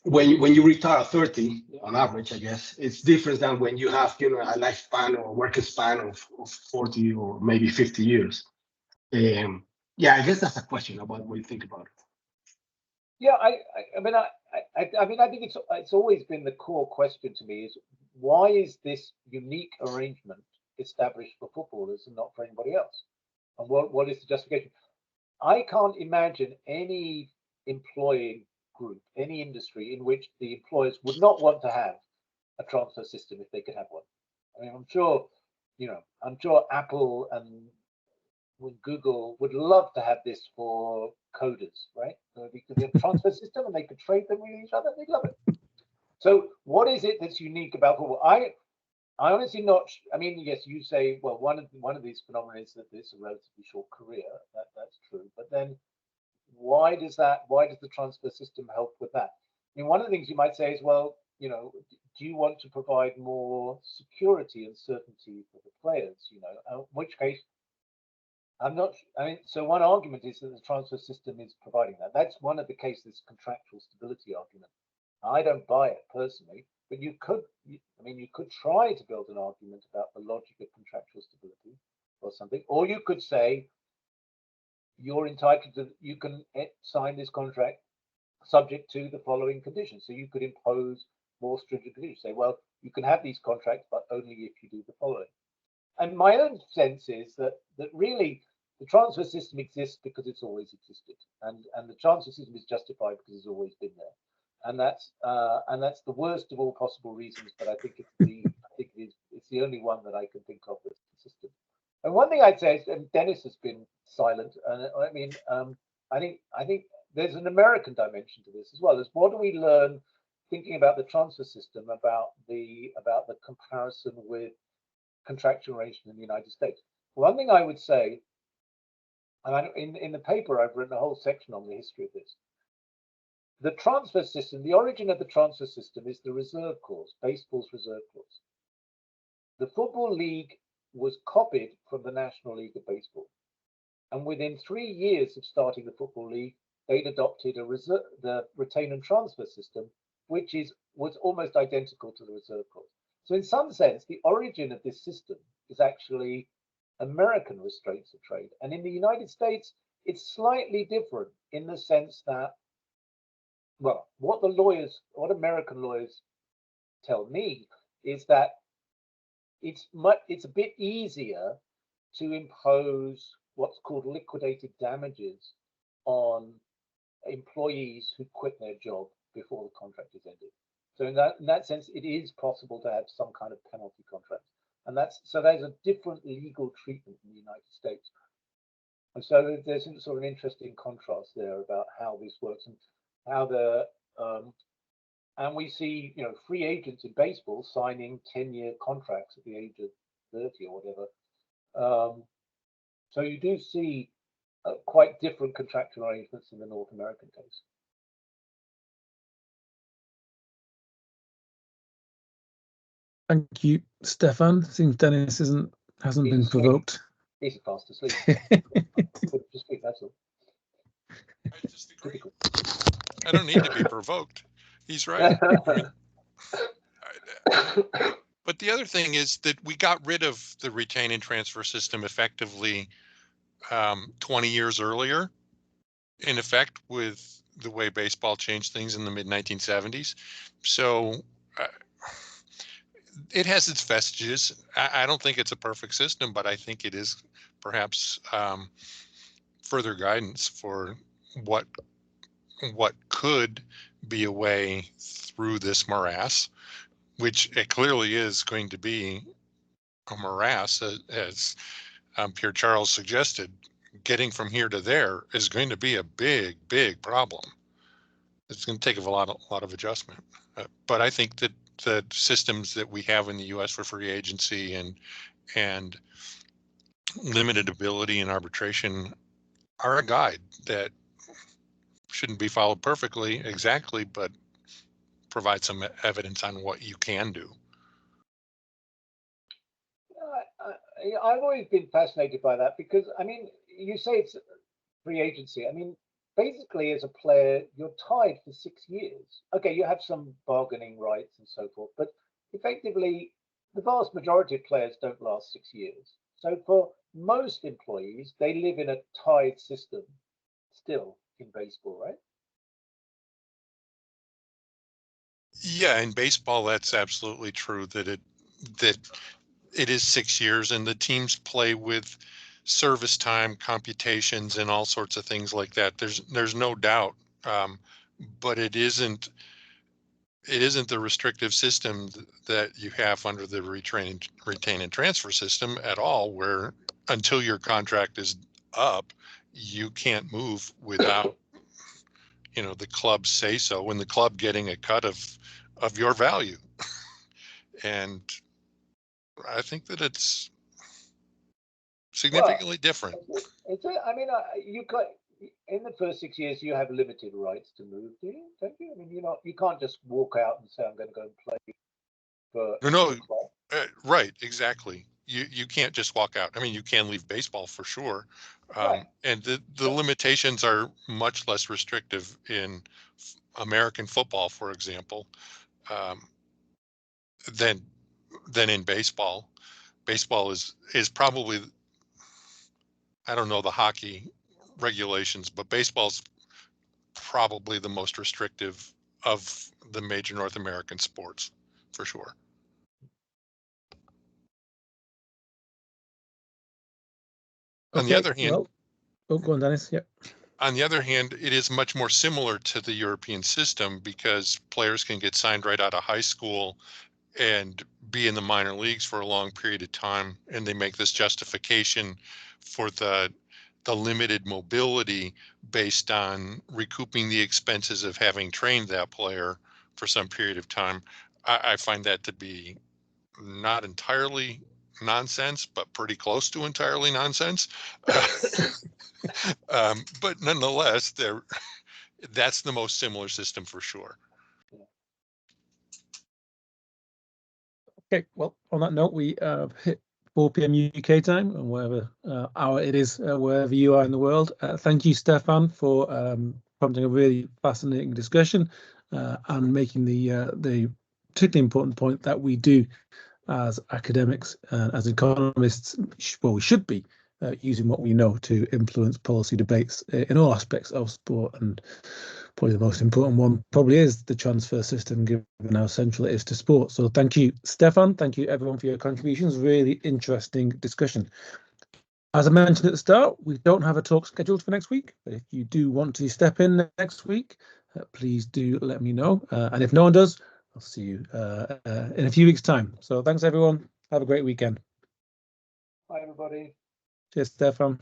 when you retire at 30, on average, I guess, it's different than when you have, you know, a lifespan or working span of 40 or maybe 50 years. Yeah, I guess that's a question about what you think about it. Yeah, I mean, I think it's always been the core question to me is, why is this unique arrangement established for footballers and not for anybody else? And what is the justification? I can't imagine any employing group, any industry in which the employers would not want to have a transfer system if they could have one. I mean, I'm sure Apple and Google would love to have this for coders, right? So they could have a transfer system and they could trade them with each other. They'd love it. So what is it that's unique about football? I honestly not. I mean, yes, you say, well, one of these phenomena is that it's a relatively short career. That's true. But then, why does the transfer system help with that? I mean, one of the things you might say is, well, you know, do you want to provide more security and certainty for the players? You know, in which case, I'm not. I mean, so one argument is that the transfer system is providing that. That's one of the cases, contractual stability argument. I don't buy it personally, but you could try to build an argument about the logic of contractual stability or something, or you could say you're entitled to, you can sign this contract subject to the following conditions. So you could impose more stringent conditions. Say, well, you can have these contracts, but only if you do the following. And my own sense is that really the transfer system exists because it's always existed, and the transfer system is justified because it's always been there. And that's the worst of all possible reasons, but I think it's the only one that I can think of that's consistent. And one thing I'd say is, and Dennis has been silent, and I mean, I think there's an American dimension to this as well. Is what do we learn thinking about the transfer system about the comparison with contractual arrangement in the United States? One thing I would say, and in the paper I've written a whole section on the history of this. The transfer system, the origin of the transfer system is the reserve clause, baseball's reserve clause. The Football League was copied from the National League of Baseball. And within 3 years of starting the Football League, they'd adopted the retain and transfer system, which was almost identical to the reserve clause. So in some sense, the origin of this system is actually American restraints of trade. And in the United States, it's slightly different in the sense that, well, what American lawyers tell me is that it's a bit easier to impose what's called liquidated damages on employees who quit their job before the contract is ended. So in that sense, it is possible to have some kind of penalty contract, and there's a different legal treatment in the United States. And so there's sort of an interesting contrast there about how this works and how and we see, free agents in baseball signing 10-year contracts at the age of 30 or whatever. So you do see quite different contractual arrangements in the North American case. Thank you, Stefan. Seems Dennis hasn't been provoked. He's fast asleep. Just sleep, that's all. I disagree. I don't need to be provoked. He's right. But the other thing is that we got rid of the retain and transfer system effectively 20 years earlier, in effect, with the way baseball changed things in the mid-1970s. So it has its vestiges. I don't think it's a perfect system, but I think it is perhaps further guidance for what could be a way through this morass, which it clearly is going to be a morass, as Pierre Charles suggested. Getting from here to there is going to be a big, big problem. It's going to take a lot of adjustment. But I think that the systems that we have in the U.S. for free agency and limited ability and arbitration are a guide that shouldn't be followed perfectly, exactly, but provide some evidence on what you can do. I've always been fascinated by that because, I mean, you say it's free agency. I mean, basically, as a player, you're tied for 6 years. Okay, you have some bargaining rights and so forth, but effectively, the vast majority of players don't last 6 years. So for most employees, they live in a tied system still in baseball, right? Yeah, in baseball, that's absolutely true, that it is 6 years, and the teams play with service time computations and all sorts of things like that. There's no doubt, but it isn't the restrictive system that you have under the retain and transfer system at all, where until your contract is up, you can't move without the club say so, and the club getting a cut of your value. And I think that it's significantly different. I mean, you got in the first 6 years, you have limited rights to move, do you? Don't you? I mean, you can't just walk out and say, I'm going to go and play for. No, right, exactly. You can't just walk out. I mean, you can leave baseball for sure, right. And the limitations are much less restrictive in American football, for example, than in baseball. Baseball is probably, I don't know the hockey regulations, but baseball's probably the most restrictive of the major North American sports, for sure. On the other hand, go on, Dennis. Yeah. On the other hand, it is much more similar to the European system because players can get signed right out of high school and be in the minor leagues for a long period of time, and they make this justification for the limited mobility based on recouping the expenses of having trained that player for some period of time. I find that to be not entirely nonsense, but pretty close to entirely nonsense. But nonetheless, that's the most similar system for sure. Okay, well, on that note, we hit 4 p.m. UK time, and whatever hour it is, wherever you are in the world. Thank you, Stefan, for prompting a really fascinating discussion and making the particularly important point that we do, as academics, as economists, well, we should be using what we know to influence policy debates in all aspects of sport. And probably the most important one probably is the transfer system, given how central it is to sport. So thank you, Stefan. Thank you, everyone, for your contributions. Really interesting discussion. As I mentioned at the start, we don't have a talk scheduled for next week, but if you do want to step in next week, please do let me know. And if no one does, I'll see you in a few weeks' time. So thanks, everyone. Have a great weekend. Bye, everybody. Cheers, Stefan.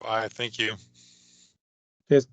Bye. Thank you. Cheers.